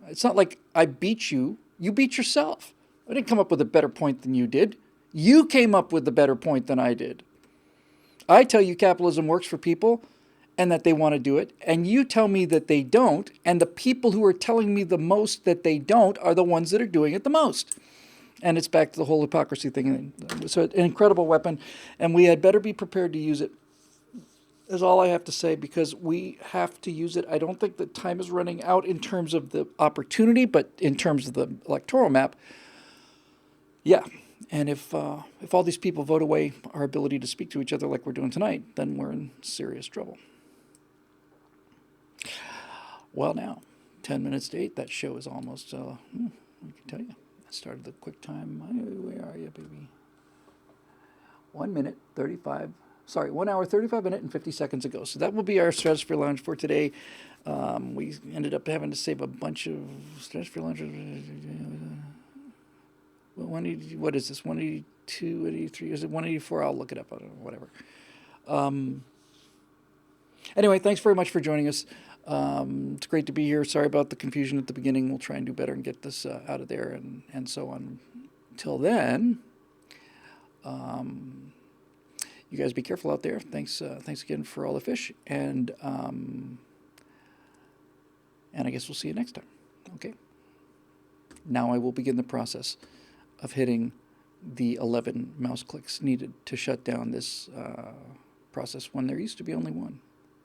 It's not like I beat you. You beat yourself. I didn't come up with a better point than you did. You came up with the better point than I did. I tell you capitalism works for people and that they want to do it, and you tell me that they don't, and the people who are telling me the most that they don't are the ones that are doing it the most. And it's back to the whole hypocrisy thing. So an incredible weapon, and we had better be prepared to use it. Is all I have to say, because we have to use it. I don't think that time is running out in terms of the opportunity, but in terms of the electoral map, yeah. And if all these people vote away our ability to speak to each other like we're doing tonight, then we're in serious trouble. Well, now, 10 minutes to 8, that show is almost, I can tell you, I started the quick time. Where are you, baby? 1 hour, 35 minutes, and 50 seconds ago. So that will be our Stratosphere Lounge for today. We ended up having to save a bunch of Stratosphere Lounges. What is this? 182, 183? Is it 184? I'll look it up. I don't know, whatever. Anyway, thanks very much for joining us. It's great to be here. Sorry about the confusion at the beginning. We'll try and do better and get this out of there and so on. Till then, you guys be careful out there. Thanks again for all the fish, and I guess we'll see you next time. Okay. Now I will begin the process of hitting the 11 mouse clicks needed to shut down this process when there used to be only one.